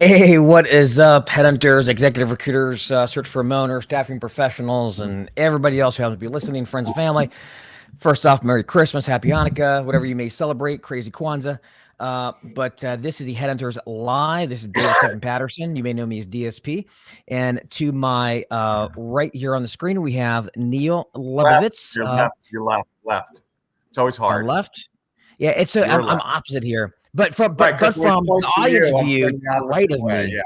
Hey, what is up, headhunters, executive recruiters, search for owners, staffing professionals, and everybody else who happens to be listening, friends and family? First off, Merry Christmas, Happy Hanukkah, whatever you may celebrate, Crazy Kwanzaa. But this is the Headhunters Live. This is David Stephen Patterson. You may know me as DSP. And to my right here on the screen, we have Neil Lebovitz. You're left. It's always hard. Left. Yeah, it's I'm opposite here. But from right, from the audience view, the right of me, yeah,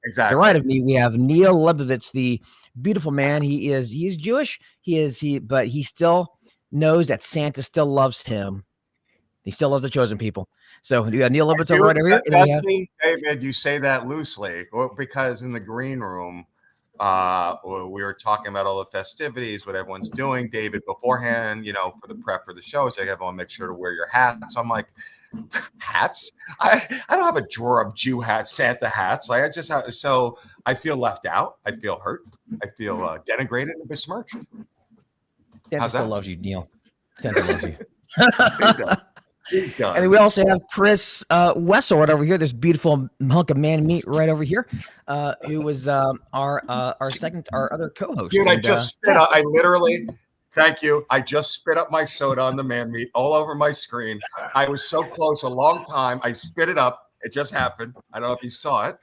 exactly. to the right of me, we have Neil Lebovitz, the beautiful man. He's Jewish. But he still knows that Santa still loves him. He still loves the chosen people. So you got Neil Lebovitz right over here. David, you say that loosely, because in the green room, we were talking about all the festivities, what everyone's doing. David, beforehand, for the prep for the show, it's like everyone make sure to wear your hats. I'm like, hats? I don't have a drawer of Jew hats, Santa hats. Like so I feel left out. I feel hurt. I feel denigrated and besmirched. Santa still loves you, Neil. Santa loves you. He does. And we also have Chris Wessel right over here. This beautiful hunk of man meat right over here, who was our other co-host. Dude, I just spit up. Thank you. I just spit up my soda on the man meat all over my screen. I was so close a long time. I spit it up. It just happened. I don't know if you saw it.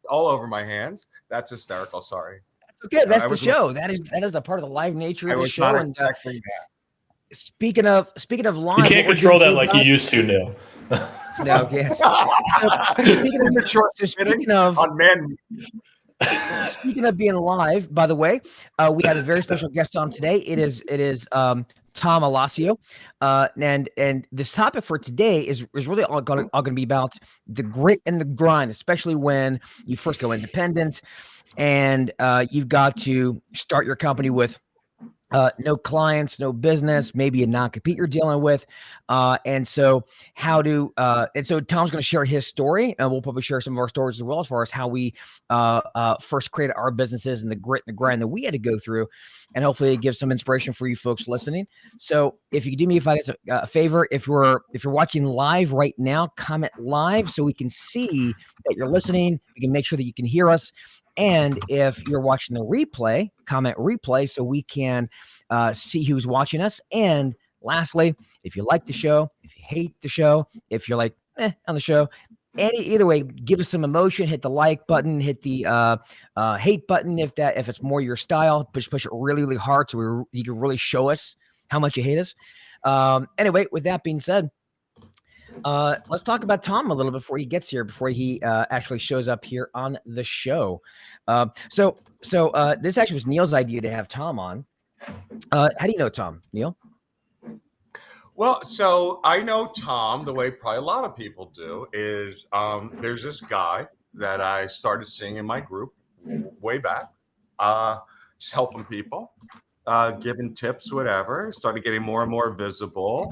All over my hands. That's hysterical. Sorry. That's okay. That's the show. That is a part of the live nature of the show. I was not expecting that. Speaking of live, you can't control that like you used to, Neil. No, can't. Speaking of being live, by the way, we have a very special guest on today. It is Thom Alascio, and this topic for today is really all going to be about the grit and the grind, especially when you first go independent and you've got to start your company with no clients, no business, maybe a non-compete you're dealing with. And so Tom's going to share his story, and we'll probably share some of our stories as well, as far as how we first created our businesses and the grit and the grind that we had to go through. And hopefully it gives some inspiration for you folks listening. So if you could do me a favor, if you're watching live right now, comment live so we can see that you're listening. We can make sure that you can hear us. And if you're watching the replay, comment replay so we can see who's watching us. And lastly, if you like the show, if you hate the show, if you're like on the show, either way, give us some emotion. Hit the like button, hit the hate button if it's more your style. Push it really, really hard so you can really show us how much you hate us. Anyway, with that being said, let's talk about Thom a little before he gets here, before he actually shows up here on the show. So this actually was Neil's idea to have Thom on. How do you know Thom, Neil? Well, so I know Thom the way probably a lot of people do is there's this guy that I started seeing in my group way back, just helping people, giving tips, whatever. Started getting more and more visible.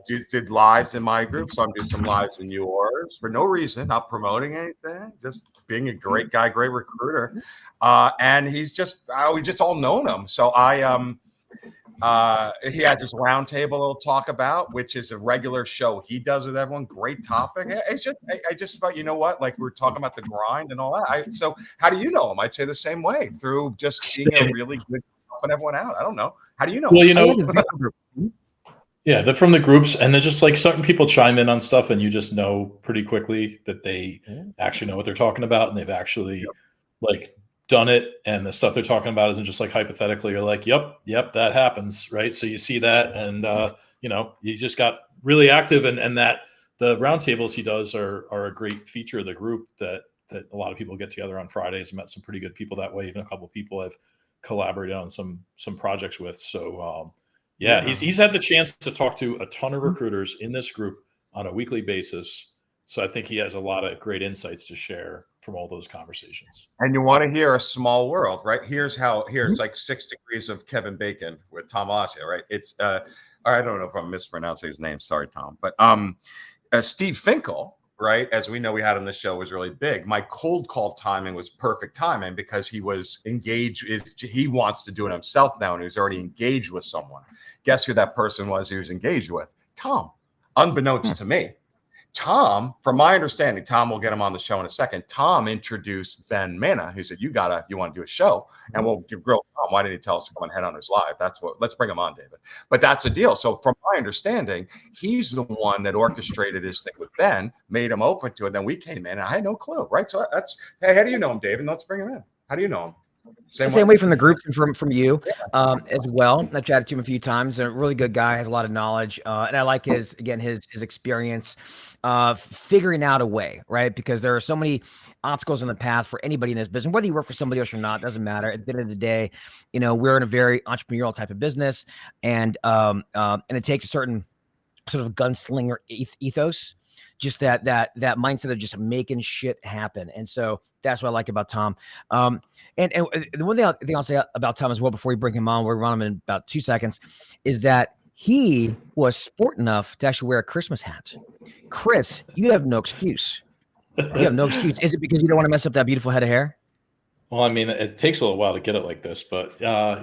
Did lives in my group, so I'm doing some lives in yours for no reason, not promoting anything, just being a great guy, great recruiter. And he's just, we just all known him. So he has this round table he'll talk about, which is a regular show he does with everyone. Great topic. It's just, I just thought, you know what, like we're talking about the grind and all that. So how do you know him? I'd say the same way, through just being a really good helping everyone out. I don't know. How do you know? Well, yeah, they're from the groups, and they're just like certain people chime in on stuff, and you just know pretty quickly that they actually know what they're talking about, and they've actually like done it, and the stuff they're talking about isn't just like hypothetically. You're like, yep, that happens, right? So you see that, and you just got really active, and that the roundtables he does are a great feature of the group that a lot of people get together on Fridays. I met some pretty good people that way. Even a couple of people I've collaborated on some projects with. So he's had the chance to talk to a ton of recruiters in this group on a weekly basis. So I think he has a lot of great insights to share from all those conversations. And you want to hear a small world, right? Here's like 6 degrees of Kevin Bacon with Thom Alascio, right? It's I don't know if I'm mispronouncing his name. Sorry, Tom. But Steve Finkel, right? As we know, we had on the show, was really big. My cold call timing was perfect timing because he was engaged. He wants to do it himself now, and he's already engaged with someone. Guess who that person was he was engaged with? Thom, unbeknownst to me. Thom, from my understanding, Thom, will get him on the show in a second. Thom introduced Ben Mana, who said, you want to do a show, and we'll grill Thom. Why didn't he tell us to come on Headhunters Live? Let's bring him on, David. But that's a deal. So from my understanding, he's the one that orchestrated his thing with Ben, made him open to it. Then we came in, and I had no clue, right? So hey, how do you know him, David? Let's bring him in. How do you know him? Same way from the group and from you as well. I chatted to him a few times. A really good guy, has a lot of knowledge, and I like his experience figuring out a way, right? Because there are so many obstacles in the path for anybody in this business, whether you work for somebody else or not, doesn't matter. At the end of the day, we're in a very entrepreneurial type of business, and it takes a certain sort of gunslinger ethos. Just that mindset of just making shit happen. And so that's what I like about Thom. And the one thing I'll say about Thom as well, before we bring him on, we'll run him in about 2 seconds, is that he was sport enough to actually wear a Christmas hat. Chris, you have no excuse. You have no excuse. Is it because you don't want to mess up that beautiful head of hair? Well, I mean, it takes a little while to get it like this, but I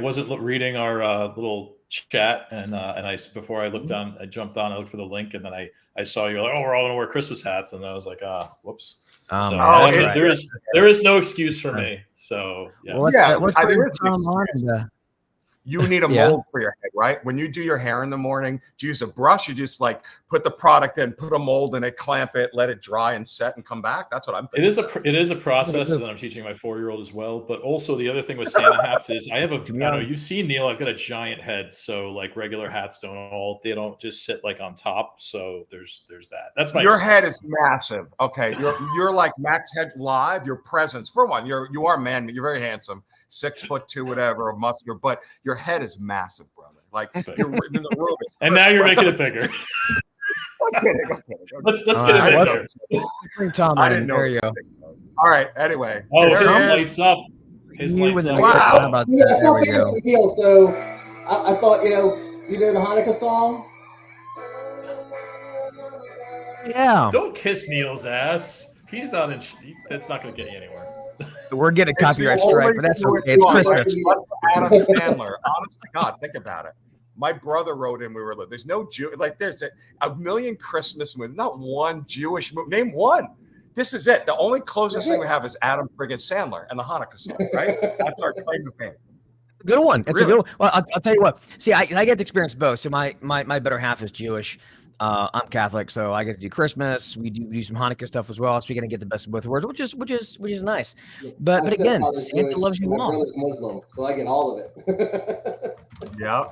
wasn't reading our little chat, and before I looked on, I jumped on, I looked for the link, and then I saw you like, oh, we're all gonna wear Christmas hats, and I was like, whoops. There is no excuse for me. So yeah. Well, let's bring Thom on. You need a mold for your head, right? When you do your hair in the morning, do you use a brush? You just like put the product in, put a mold in it, clamp it, let it dry and set and come back. That's what I'm thinking. It is a process that I'm teaching my 4-year-old as well. But also the other thing with Santa hats is I don't know, you see Neil, I've got a giant head. So like regular hats they don't just sit like on top. So there's that. That's your head is massive. Okay. You're like Max Head Live, your presence. For one, you are man, you're very handsome. 6'2", whatever, muscular, but your head is massive, brother. Like you're in the room. And now you're making it bigger. I'm kidding. Let's get it in there. Bring Thom I in. didn't know. There you go. All right. Anyway. Oh, his lights up. His lights up. Wow. About that. There we go. So I thought, you know the Hanukkah song? Yeah. Don't kiss Neil's ass. He's not in. That's not going to get you anywhere. We're getting a copyright strike, but that's okay. It's Christmas. Adam Sandler. Honest to God, think about it. My brother wrote in. There's no Jew. Like there's a million Christmas movies. Not one Jewish movie. Name one. This is it. The only closest thing we have is Adam friggin' Sandler and the Hanukkah song. Right? That's our claim to fame. Good one. It's really? a good one. Well, I'll tell you what. See, I get to experience both. So my better half is Jewish. I'm Catholic, so I get to do Christmas. We do some Hanukkah stuff as well. So we're gonna get the best of both worlds, which is nice. But again, Santa loves you all. My brother's Muslim, so I get all of it. Yeah.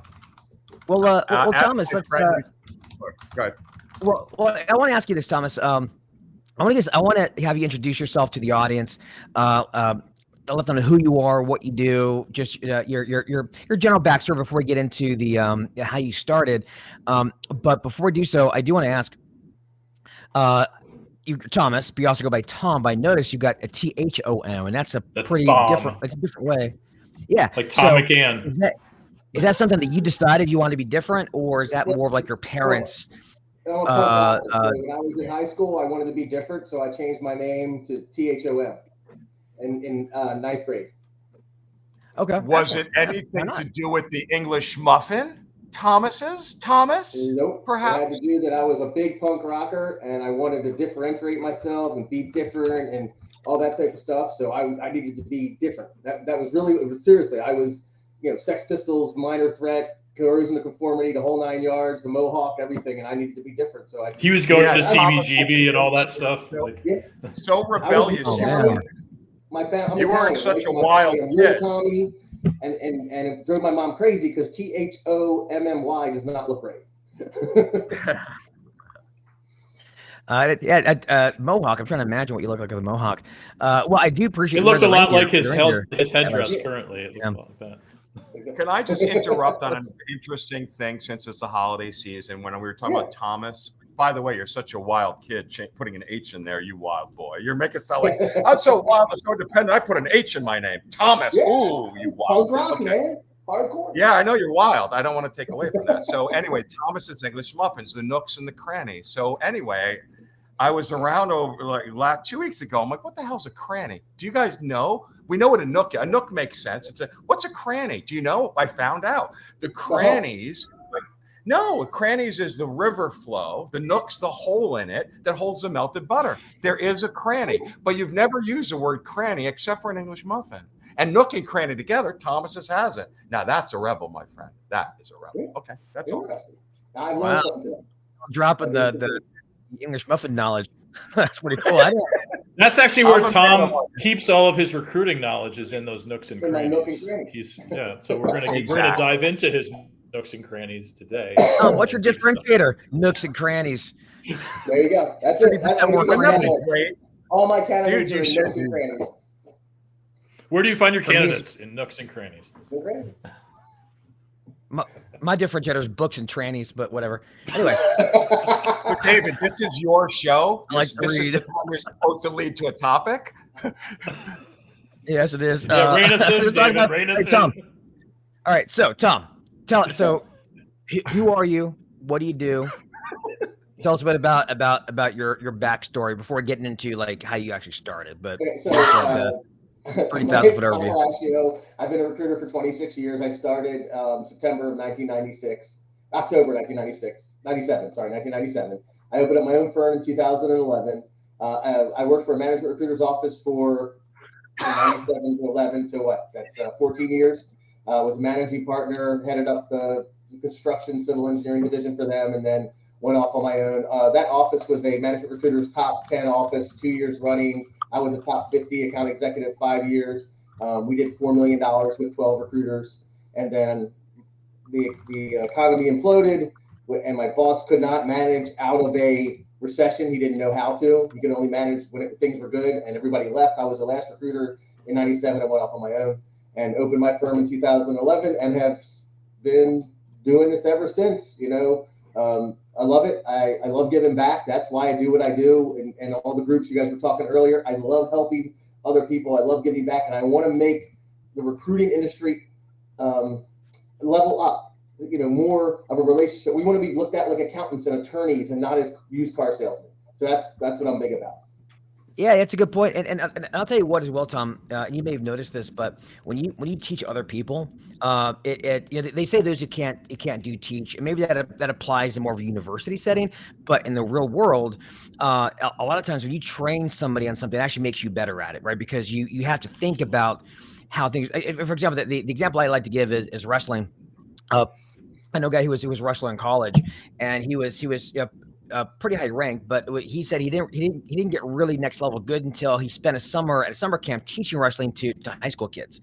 Well, Thomas, let's. Go ahead. Well, I want to ask you this, Thomas. I want to have you introduce yourself to the audience. Let them know who you are, what you do, just your general backstory before we get into the how you started. But before we do so, I do want to ask, you Thomas, but you also go by Thom. But I notice you got a THOM, and that's pretty different. It's a different way. Yeah, like Tom McCann. Is that something that you decided you wanted to be different, or is that more of like your parents? When I was in high school, I wanted to be different, so I changed my name to THOM. In 9th grade. Okay. Was it anything to do with the English muffin? Thomas? Nope. Perhaps. I had to do that. I was a big punk rocker, and I wanted to differentiate myself and be different and all that type of stuff. So I needed to be different. That was really seriously. I was, Sex Pistols, Minor Threat, Coercion to Conformity, the whole 9 yards, the Mohawk, everything, and I needed to be different. So he was going to CBGB and all that stuff. So rebellious. My family. You weren't such a wild kid. Tommy, and it drove my mom crazy because THOMMY does not look right. Mohawk. I'm trying to imagine what you look like with a Mohawk. Well, I do appreciate. It looks a lot like his headdress currently. It looks like that. Can I just interrupt on an interesting thing since it's the holiday season? When we were talking about Thomas. By the way, you're such a wild kid, putting an H in there, you wild boy. You're making it sound like, I'm so wild, I'm so independent, I put an H in my name. Thomas, ooh, you wild. Rock, man. Hardcore. Yeah, I know you're wild. I don't want to take away from that. So anyway, Thomas's English Muffins, the nooks and the crannies. So anyway, I was around over 2 weeks ago. I'm like, what the hell's a cranny? Do you guys know? We know what a nook is. A nook makes sense. What's a cranny? Do you know? I found out. The crannies... No, crannies is the river flow. The nook's the hole in it that holds the melted butter. There is a cranny, but you've never used the word cranny except for an English muffin. And nook and cranny together, Thomas's has it. Now that's a rebel, my friend. That is a rebel. Okay, that's all. I learned something today. Dropping the English muffin knowledge. That's pretty cool. That's actually where Thom keeps all of his recruiting knowledge, is in those nooks and crannies. So we're gonna dive into his nooks and crannies today. What's your differentiator? Nooks and crannies. There you go. That's it. That's more great. All my candidates are in nooks and crannies. Where do you find your candidates? In nooks and crannies. My differentiator is books and trannies, but whatever. Anyway, David, this is your show. This is the time we're supposed to lead to a topic. Yes, it is. Yeah, rein us in, David. Rein us in. Thom. All right, so Thom, so who are you? What do you do? Tell us a bit about your backstory before getting into like how you actually started. But okay, so, 30,000 foot overview. Alascio. I've been a recruiter for 26 years. I started September of 1996, October 1997. I opened up my own firm in 2011. I worked for a management recruiter's office for 97 to 11. So what? That's 14 years. Was a managing partner, headed up the construction civil engineering division for them, and then went off on my own. That office was a management recruiter's top 10 office, 2 years running. I was a top 50 account executive 5 years. We did $4 million with 12 recruiters. And then the economy imploded, and my boss could not manage out of a recession. He didn't know how to. He could only manage when things were good, and everybody left. I was the last recruiter in 97. I went off on my own and opened my firm in 2011 and have been doing this ever since. I love it. I love giving back. That's why I do what I do. And all the groups you guys were talking earlier, I love helping other people. I love giving back. And I want to make the recruiting industry level up, more of a relationship. We want to be looked at like accountants and attorneys and not as used car salesmen. So that's what I'm big about. Yeah, that's a good point. And I'll tell you what as well, Thom. You may have noticed this, but when you teach other people, they say those who can't do teach, and maybe that applies in more of a university setting. But in the real world, a lot of times when you train somebody on something, it actually makes you better at it, right? Because you have to think about how things. For example, the example I like to give is wrestling. I know a guy who was a wrestler in college, and he was pretty high ranked, but he said he didn't get really next level good until he spent a summer at a summer camp teaching wrestling to high school kids.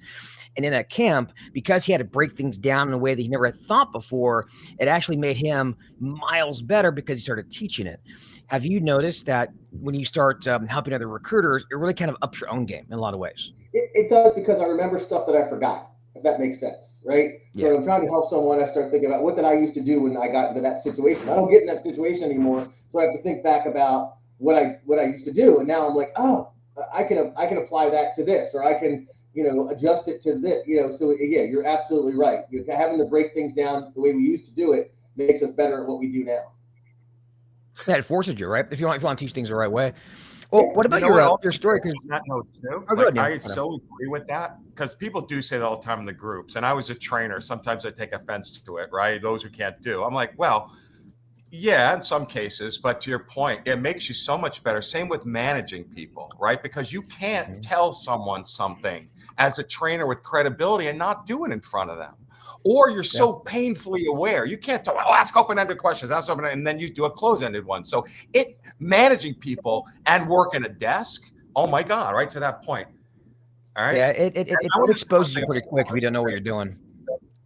And in that camp, because he had to break things down in a way that he never had thought before, it actually made him miles better because he started teaching it. Have you noticed that when you start helping other recruiters, it really kind of ups your own game in a lot of ways? It does, because I remember stuff that I forgot, if that makes sense, right? Yeah. So when I'm trying to help someone, I start thinking about what did I used to do when I got into that situation. I don't get in that situation anymore, so I have to think back about what I used to do, and now I'm like, oh, I can apply that to this, or I can adjust it to this. So yeah, you're absolutely right. Having to break things down the way we used to do it makes us better at what we do now. Yeah, it forces you, right? If you want to teach things the right way. Well, what about your story? That note too. I so agree with that, because people do say that all the time in the groups. And I was a trainer. Sometimes I take offense to it, right? Those who can't do. I'm like, well, yeah, in some cases, but to your point, it makes you so much better. Same with managing people, right? Because you can't tell someone something as a trainer with credibility and not do it in front of them. Or you're so painfully aware. You can't talk, ask open-ended questions, and then you do a close-ended one. So managing people and working a desk, oh my God, right to that point. All right. Yeah, it exposes you pretty quick if you don't know what you're doing.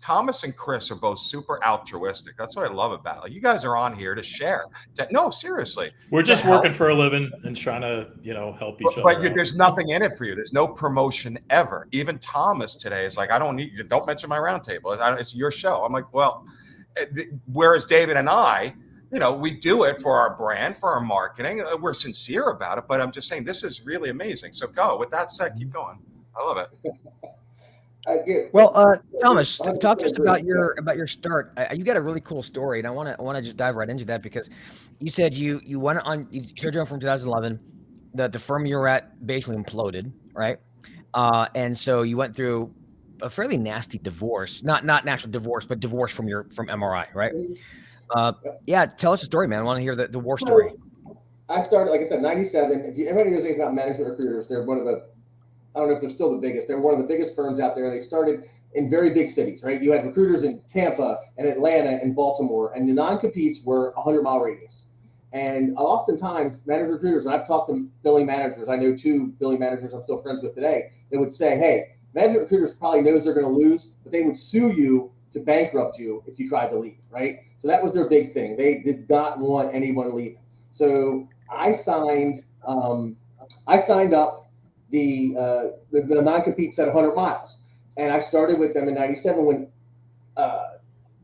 Thomas and Chris are both super altruistic. That's what I love about it. You guys are on here to share. No, seriously. We're just working for a living and trying to, help each other. But there's nothing in it for you. There's no promotion ever. Even Thomas today is like, I don't need you. Don't mention my roundtable. It's your show. I'm like, well, whereas David and I, we do it for our brand, for our marketing. We're sincere about it, but I'm just saying this is really amazing. So go. With that said, keep going. I love it. Well, Thomas, talk to us about your start. You got a really cool story, and I want to just dive right into that, because you said you started your own from 2011. The firm you were at basically imploded, right? And so you went through a fairly nasty divorce, not natural divorce, but divorce from MRI, right? Yeah, tell us a story, man. I want to hear the war story. I started, like I said, 97. If anybody knows anything about management recruiters, they're one of the, I don't know if they're still the biggest. They're one of the biggest firms out there. They started in very big cities, right? You had recruiters in Tampa and Atlanta and Baltimore, and the non-competes were 100-mile radius. And oftentimes, manager recruiters, and I've talked to billing managers, I know 2 billing managers I'm still friends with today, they would say, hey, management recruiters probably knows they're going to lose, but they would sue you to bankrupt you if you tried to leave, right? So that was their big thing. They did not want anyone leaving. So I signed up the non-compete at 100 miles, and I started with them in '97 when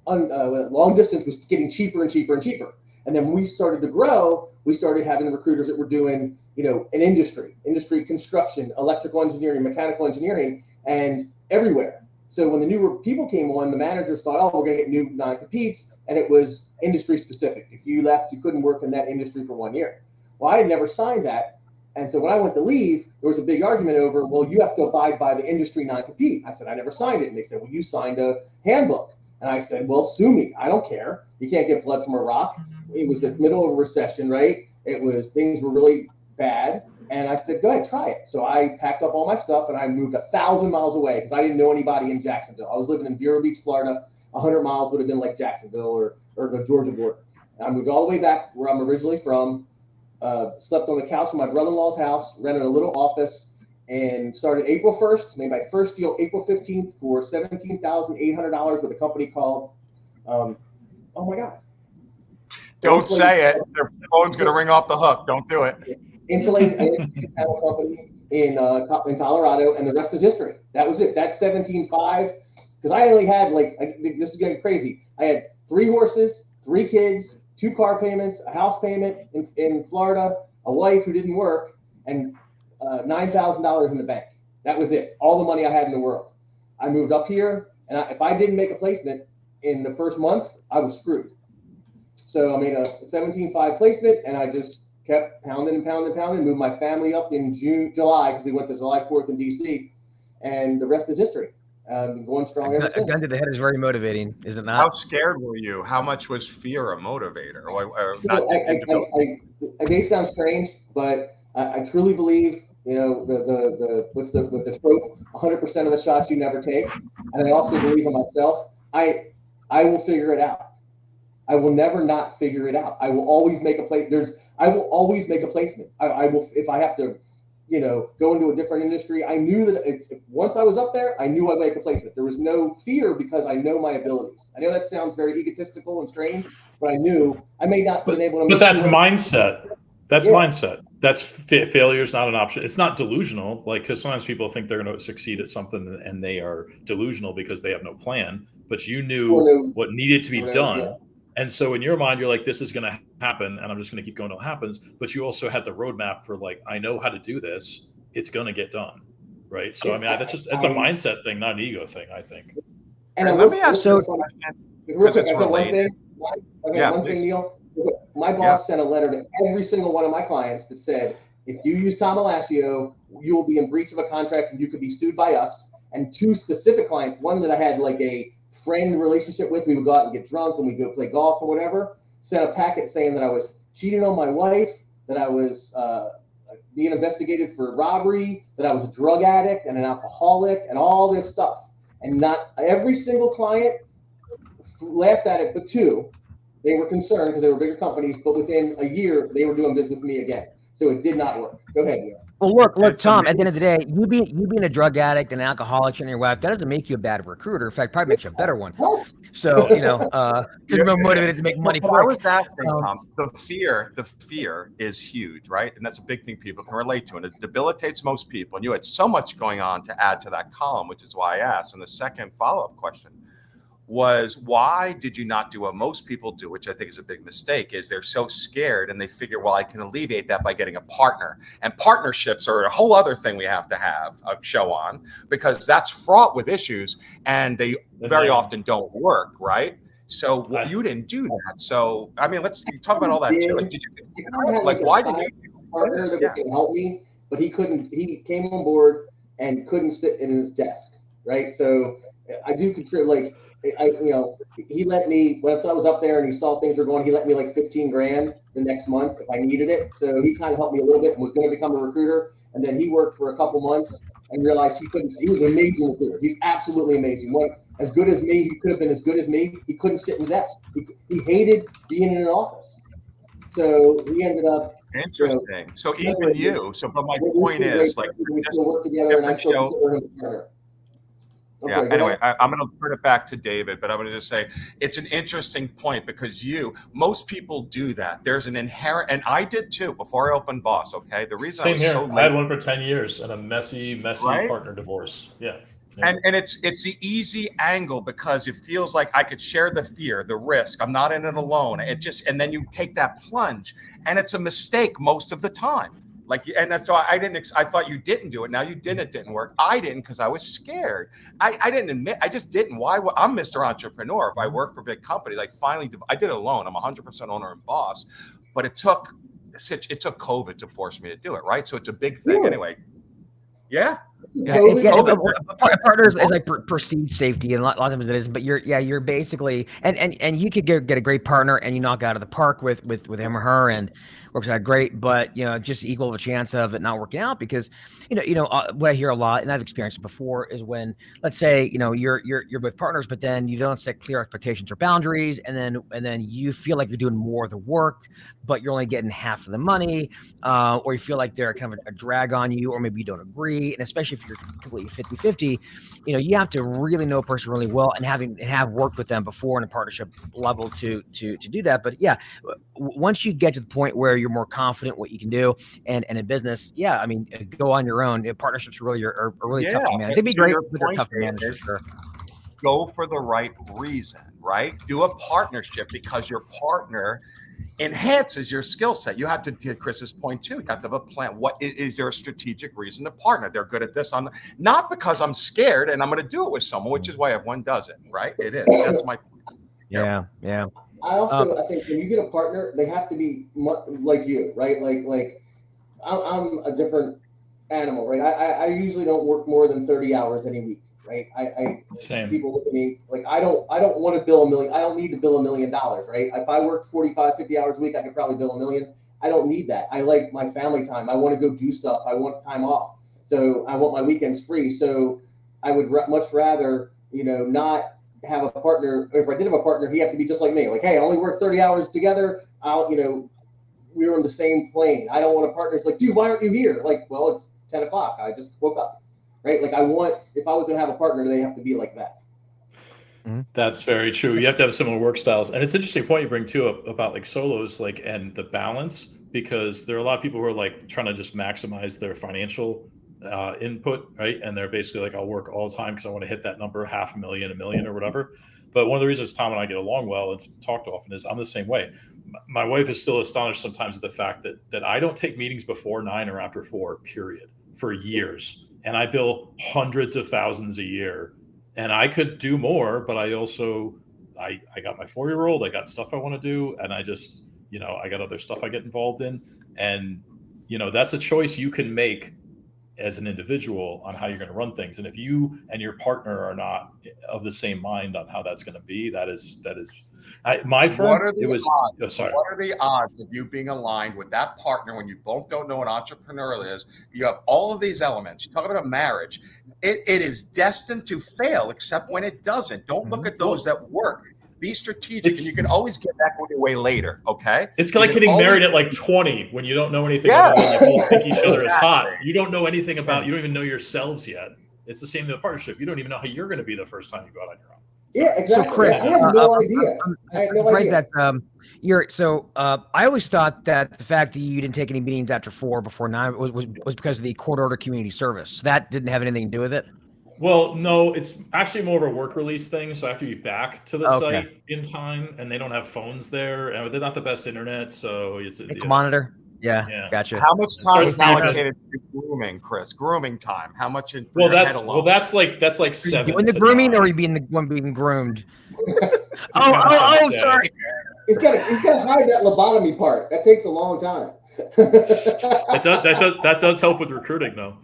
long distance was getting cheaper and cheaper and cheaper. And then when we started to grow, we started having recruiters that were doing, an industry, construction, electrical engineering, mechanical engineering, and everywhere. So when the newer people came on, the managers thought, oh, we're going to get new non-competes, and it was industry specific. If you left, you couldn't work in that industry for 1 year. Well, I had never signed that. And so when I went to leave, there was a big argument over, well, you have to abide by the industry non-compete. I said, I never signed it. And they said, well, you signed a handbook. And I said, well, sue me. I don't care. You can't get blood from a rock. It was the middle of a recession, right? Things were really bad. And I said, go ahead, try it. So I packed up all my stuff and I moved 1,000 miles away because I didn't know anybody in Jacksonville. I was living in Vero Beach, Florida. 100 miles would have been like Jacksonville or the Georgia border. And I moved all the way back where I'm originally from, slept on the couch in my brother-in-law's house, rented a little office, and started April 1st, made my first deal April 15th for $17,800 with a company called, oh my God. Don't say it. Their phone's going to ring off the hook. Don't do it. Insulated panel company in Colorado, and the rest is history. That was it. That's 17.5. Because I only had this is getting crazy. I had 3 horses, 3 kids, 2 car payments, a house payment in Florida, a wife who didn't work, and $9,000 in the bank. That was it. All the money I had in the world. I moved up here, and if I didn't make a placement in the first month, I was screwed. So I made a 17.5 placement, and I just kept pounding and pounding and pounding. Moved my family up in July because we went to July 4th in DC, and the rest is history. Going strong ever since. A gun to the head is very motivating, is it not? How scared were you? How much was fear a motivator? I may sound strange, but I truly believe, with the trope, 100% of the shots you never take. And I also believe in myself. I will figure it out. I will never not figure it out. I will always make a I will always make a placement. I will, if I have to, go into a different industry. I knew that once I was up there, I knew I'd make a placement. There was no fear because I know my abilities. I know that sounds very egotistical and strange, but I knew I may not have been able to. But that's mindset. That's mindset. That's failure is not an option. It's not delusional, because sometimes people think they're going to succeed at something and they are delusional because they have no plan. But you knew what needed to be done. Yeah. And so in your mind, you're like, this is going to happen and I'm just going to keep going until it happens. But you also had the roadmap for I know how to do this. It's going to get done. Right. So, that's a mindset thing, not an ego thing, I think. And let me ask you because it's related. One thing, Neil. My boss sent a letter to every single one of my clients that said, if you use Thom Alascio, you will be in breach of a contract and you could be sued by us. And 2 specific clients, one that I had a friend relationship with, we would go out and get drunk and we'd go play golf or whatever, sent a packet saying that I was cheating on my wife, that I was being investigated for robbery, that I was a drug addict and an alcoholic and all this stuff. And not every single client laughed at it, but 2. They were concerned because they were bigger companies, but within a year, they were doing business with me again. So it did not work. Go ahead, Neil. Well, look, Tom, at the end of the day, you being a drug addict and alcoholic and your wife, that doesn't make you a bad recruiter. In fact, probably makes you a better one. So, you're more motivated to make money. I was asking, Tom, the fear is huge, right? And that's a big thing people can relate to. And it debilitates most people. And you had so much going on to add to that column, which is why I asked. And the second follow-up question was, why did you not do what most people do, which I think is a big mistake, is they're so scared and they figure, well, I can alleviate that by getting a partner. And partnerships are a whole other thing we have to have a show on, because that's fraught with issues and they very often don't work, right? So you didn't do that. So, let's talk about all that too. Why did you? Partner that can help me, but he couldn't. He came on board and couldn't sit in his desk. right? So I do contribute. Like he let me once I was up there and he saw things were going. He let me like 15 grand the next month if I needed it. So he kind of helped me a little bit and was going to become a recruiter. And then he worked for a couple months and realized he couldn't. He was an amazing recruiter. He's absolutely amazing. As good as me, he could have been as good as me. He couldn't sit in the desk. He hated being in an office. So he ended up. Interesting. So even you. So, but my we point is, like, we still work together, and I still consider him a partner. Yeah. Anyway, I'm going to turn it back to David, but I'm going to just say it's an interesting point because most people do that. There's an inherent, and I did too before I opened Boss. Okay, the reason Same I was here. so late, I had one for 10 years and a messy right? partner divorce. Yeah. And it's the easy angle because it feels like I could share the fear, the risk. I'm not in it alone. And then you take that plunge, and it's a mistake most of the time. Like, and that's why I thought you didn't do it. Now you did, it didn't work. I didn't because I was scared. I didn't admit, I just didn't. Why? I'm Mr. Entrepreneur. If I work for big companies, like finally, I did it alone. I'm 100% owner and boss, but it took COVID to force me to do it. Right. So it's a big thing. Anyway. Yeah. Partners is like perceived safety, and a lot of times it isn't. But you're basically, and you could get a great partner, and you knock out of the park with him or her, and works out great. But just equal of a chance of it not working out because, what I hear a lot, and I've experienced it before, is when let's say you're both partners, but then you don't set clear expectations or boundaries, and then you feel like you're doing more of the work, but you're only getting half of the money, or you feel like they're kind of a drag on you, or maybe you don't agree, and especially if you're completely 50-50, you have to really know a person really well and have worked with them before in a partnership level to do that. But once you get to the point where you're more confident what you can do and in business, I mean, go on your own. Partnerships really are really tough to manage. They'd be great, but they're tough to manage for sure. Go for the right reason, right? Do a partnership because your partner enhances your skill set. You have to Chris's point too. You have to have a plan. What is there a strategic reason to partner? They're good at this. Not because I'm scared and I'm going to do it with someone, which is why everyone does it, right? It is. That's my point. Yeah. I also I think when you get a partner, they have to be like you, right? Like I'm a different animal, right? I usually don't work more than 30 hours any week, right? Same. People look at me like I don't want to bill $1 million. I don't need to bill $1 million, right? If I worked 45, 50 hours a week, I could probably bill $1 million. I don't need that. I like my family time. I want to go do stuff. I want time off. So I want my weekends free. So I would much rather, not have a partner. If I did have a partner, he have to be just like me. Like, hey, I only work 30 hours together. We were on the same plane. I don't want a partner. It's like, dude, why aren't you here? Like, well, it's 10 o'clock. I just woke up, right? Like if I was going to have a partner, they have to be like that. That's very true. You have to have similar work styles. And it's an interesting point you bring too about like solos, like, and the balance, because there are a lot of people who are like trying to just maximize their financial input, right? And they're basically like, I'll work all the time because I want to hit that number, $500,000, $1 million or whatever. But one of the reasons Tom and I get along well and talk often is I'm the same way. My wife is still astonished sometimes at the fact that I don't take meetings before 9 or after 4, period, for years. And I bill hundreds of thousands a year. And I could do more, but I also, I got my 4-year-old, I got stuff I want to do. And I just, I got other stuff I get involved in. And, that's a choice you can make as an individual on how you're going to run things. And if you and your partner are not of the same mind on how that's going to be, my firm, what are the odds of you being aligned with that partner when you both don't know what entrepreneurial is? You have all of these elements. You talk about a marriage. It is destined to fail, except when it doesn't. Don't look at those that work. Be strategic, and you can always get back on your way later, okay? It's like getting married at like 20 when you don't know anything other than you think each other is hot. You don't know anything about, you don't even know yourselves yet. It's the same in the partnership. You don't even know how you're going to be the first time you go out on your own. Yeah, exactly. So Chris, I have no idea. I have no idea. I always thought that the fact that you didn't take any meetings after 4 before 9 was because of the court order community service. That didn't have anything to do with it. Well, no, it's actually more of a work release thing. So I have to be back to the site in time, and they don't have phones there, and they're not the best internet. So it's a monitor. Yeah, gotcha. How much time is allocated to grooming, Chris? Grooming time. How much? That's like 7. You doing the grooming, or are you being the one being groomed? Sorry. He's got to hide that lobotomy part. That takes a long time. That does help with recruiting, though.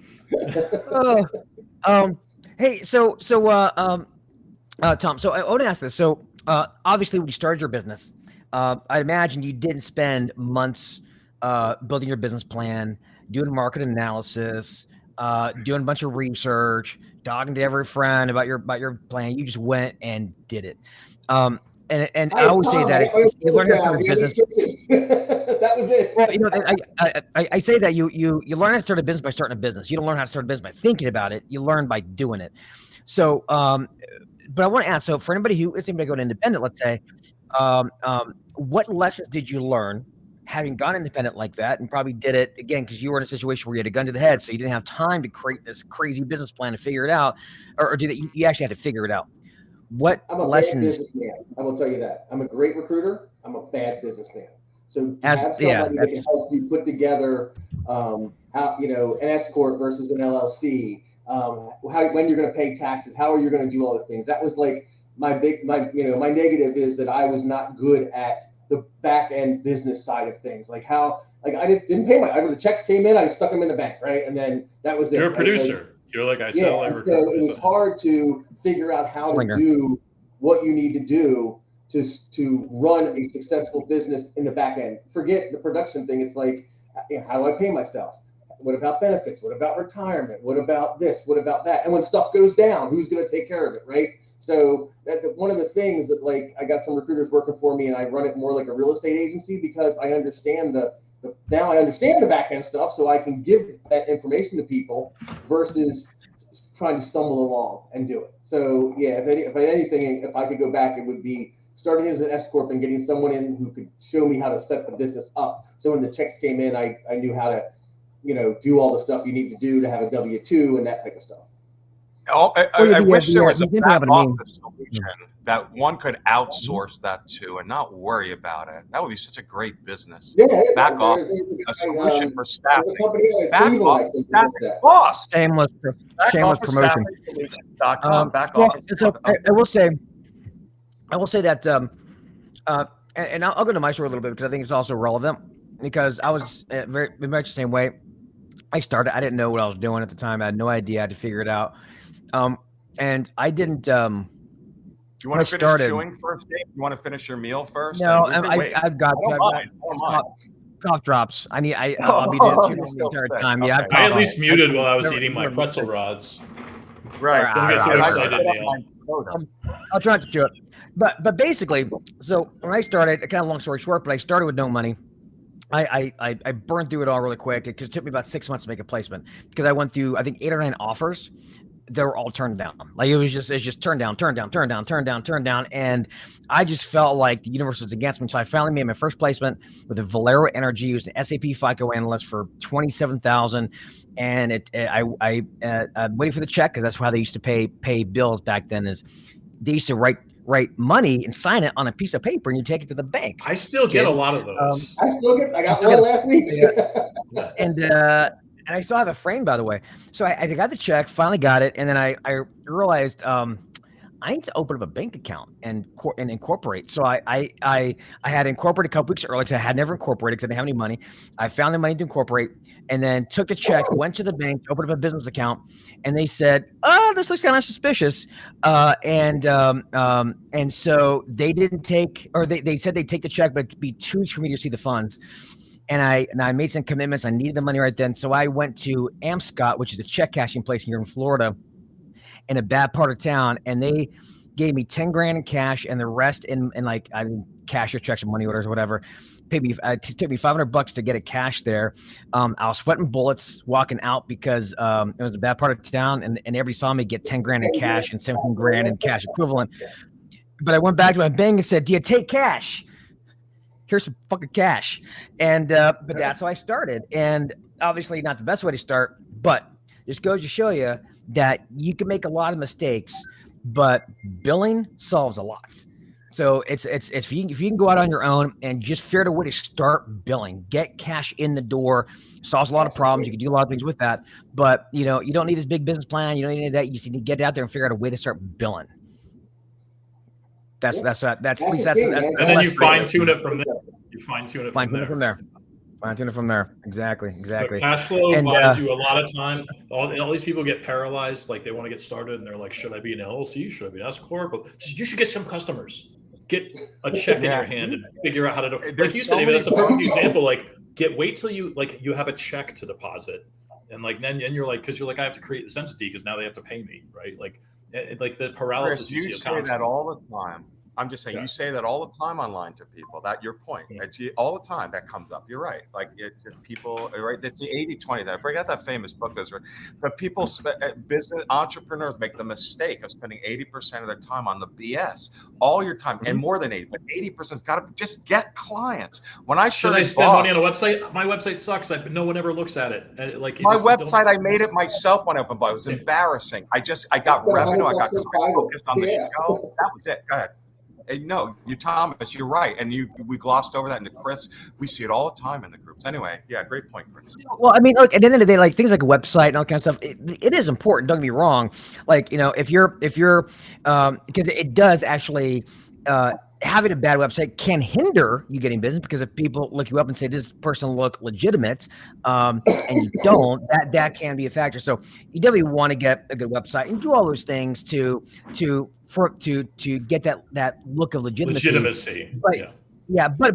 Hey, Tom, so I want to ask this. So, obviously, when you started your business, I imagine you didn't spend months building your business plan, doing market analysis, doing a bunch of research, talking to every friend about your plan. You just went and did it. And I always say that you learn how to start a business. That was it. Well, I say that you learn how to start a business by starting a business. You don't learn how to start a business by thinking about it. You learn by doing it. So, but I want to ask. So, for anybody who isn't going to go independent, let's say, what lessons did you learn having gone independent like that, and probably did it again because you were in a situation where you had a gun to the head, so you didn't have time to create this crazy business plan to figure it out, or did it, you actually had to figure it out? What I'm a lessons? bad businessman. I will tell you that. I'm a great recruiter. I'm a bad businessman. So to As- have somebody yeah, that can that's- help you put together, how, an S corp versus an LLC, when you're going to pay taxes, how are you going to do all the things? That was like my negative is that I was not good at the back end business side of things. Like I didn't pay the checks came in, I stuck them in the bank, right? And then that was it. You're a right? producer. You're like, I sell, I So recruit. it was hard to figure out how Slinger. to do what you need to do to run a successful business in the back end. Forget the production thing. It's like, how do I pay myself? What about benefits? What about retirement? What about this? What about that? And when stuff goes down, who's going to take care of it, right? So one of the things that, like, I got some recruiters working for me, and I run it more like a real estate agency because I understand now I understand the back end stuff, so I can give that information to people versus trying to stumble along and do it. So yeah, if I could go back, it would be starting as an S corp and getting someone in who could show me how to set the business up. So when the checks came in, I knew how to, do all the stuff you need to do to have a W-2 and that type of stuff. I wish there was a you back have a name. office solution that one could outsource that to and not worry about it. That would be such a great business. Back office, a solution for staffing. Back office staffing cost. Shameless promotion. Backoffice.com. So I will say that, and I'll go to my story a little bit because I think it's also relevant because I was very much the same way. I didn't know what I was doing at the time. I had no idea. I had to figure it out. And I didn't. Do you want to finish chewing first, Dave? You want to finish your meal first? No, I've got cough drops. I'll be doing it the entire time. Yeah, I at least muted while I was eating my pretzel rods. Right. Don't get too excited, Neil. I'll try to chew it. But basically, so when I started, kind of long story short, but I started with no money. I burned through it all really quick. It took me about 6 months to make a placement because I went through, I think, 8 or 9 offers. They were all turned down. Like it's just turn down. And I just felt like the universe was against me. So I finally made my first placement with a Valero Energy. It was an SAP FICO analyst for $27,000. And I'm waiting for the check because that's how they used to pay bills back then. Is they used to write money and sign it on a piece of paper and you take it to the bank. I still get a lot of those. I got one last week. And I still have a frame, by the way. So I got the check, finally got it, and then I realized I need to open up a bank account and incorporate. So I had incorporated a couple weeks earlier because I had never incorporated because I didn't have any money. I found the money to incorporate and then took the check, went to the bank, opened up a business account, and they said, "Oh, this looks kind of suspicious." And so they didn't take, or they said they'd take the check, but it'd be 2 weeks for me to see the funds. And I made some commitments. I needed the money right then. So I went to Amscot, which is a check cashing place here in Florida in a bad part of town. And they gave me 10 grand in cash and the rest in like, I didn't cash your checks or money orders or whatever. Took me $500 to get it cash there. I was sweating bullets walking out because it was a bad part of town and everybody saw me get 10 grand in cash and 17 grand in cash equivalent. But I went back to my bank and said, "Do you take cash? Here's some fucking cash." And but that's how I started. And obviously not the best way to start, but just goes to show you that you can make a lot of mistakes, but billing solves a lot. So it's if you can go out on your own and just figure out a way to start billing, get cash in the door, solves a lot of problems. You can do a lot of things with that, but you don't need this big business plan. You don't need any of that. You just need to get out there and figure out a way to start billing. That's at least that's and then you fine tune it from there. You fine tune it from there. Fine-tune it from there. Exactly. But cash flow And, buys you a lot of time. All these people get paralyzed. Like they want to get started and they're like, should I be an LLC? Should I be an S Corp? You should get some customers. Get a check in your hand and figure out how to do it. Like you said, that's a perfect example. Like wait till you have a check to deposit. And like then you're like, because you're like, I have to create this entity because now they have to pay me, right? Like the paralysis. Chris, you say that all the time. I'm just saying, you say that all the time online to people. That your point. It's all the time that comes up. You're right. Like it's just people, right? That's the 80-20. That I forgot that famous book. But people, business entrepreneurs make the mistake of spending 80% of their time on the BS. All your time, and more than 80, but 80%'s got to just get clients. When I should I spend money on a website? My website sucks. No one ever looks at it. Like my website, I made it myself when I opened. It was embarrassing. I got revenue. I got focused on the show. That was it. Go ahead. No, Thomas, you're right. And we glossed over that. And to Chris, we see it all the time in the groups. Anyway, yeah, great point, Chris. Well, I mean, look, at the end of the day, like things like a website and all kinds of stuff, it is important. Don't get me wrong. Like, if you're, because it does actually, having a bad website can hinder you getting business, because if people look you up and say this person look legitimate, and you don't, that can be a factor. So you definitely want to get a good website and do all those things to get that look of legitimacy. But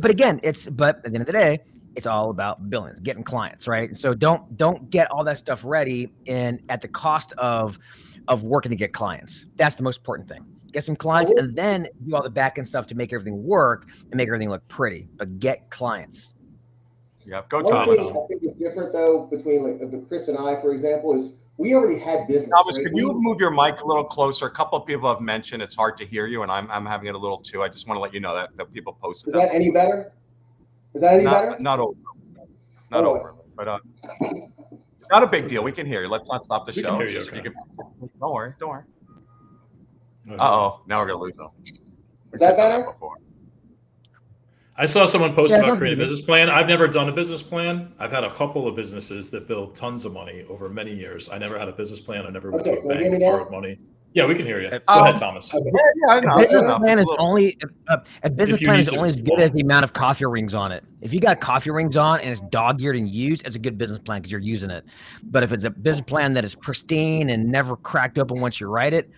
again, but at the end of the day, it's all about billings, getting clients, right? So don't get all that stuff ready and at the cost of working to get clients. That's the most important thing. Get some clients and then do all the back end stuff to make everything work and make everything look pretty. But get clients. Yeah, go Thomas. I think it's different though between like Chris and I, for example, is we already had business. Thomas, right? Could you move your mic a little closer? A couple of people have mentioned it's hard to hear you, and I'm having it a little too. I just want to let you know that people posted. Is that any better? Is that any better? Not over. Not over. But it's not a big deal. We can hear you. Let's not stop the show. Don't worry. Uh-oh, now we're gonna lose them. Is that better? I saw someone post about creating a business plan. I've never done a business plan. I've had a couple of businesses that build tons of money over many years. I never had a business plan. I never went to a bank and borrowed money. Yeah, we can hear you. Go ahead, Thomas. A business plan is only as good as the amount of coffee rings on it. If you got coffee rings on and it's dog-eared and used, it's a good business plan because you're using it. But if it's a business plan that is pristine and never cracked open once you write it,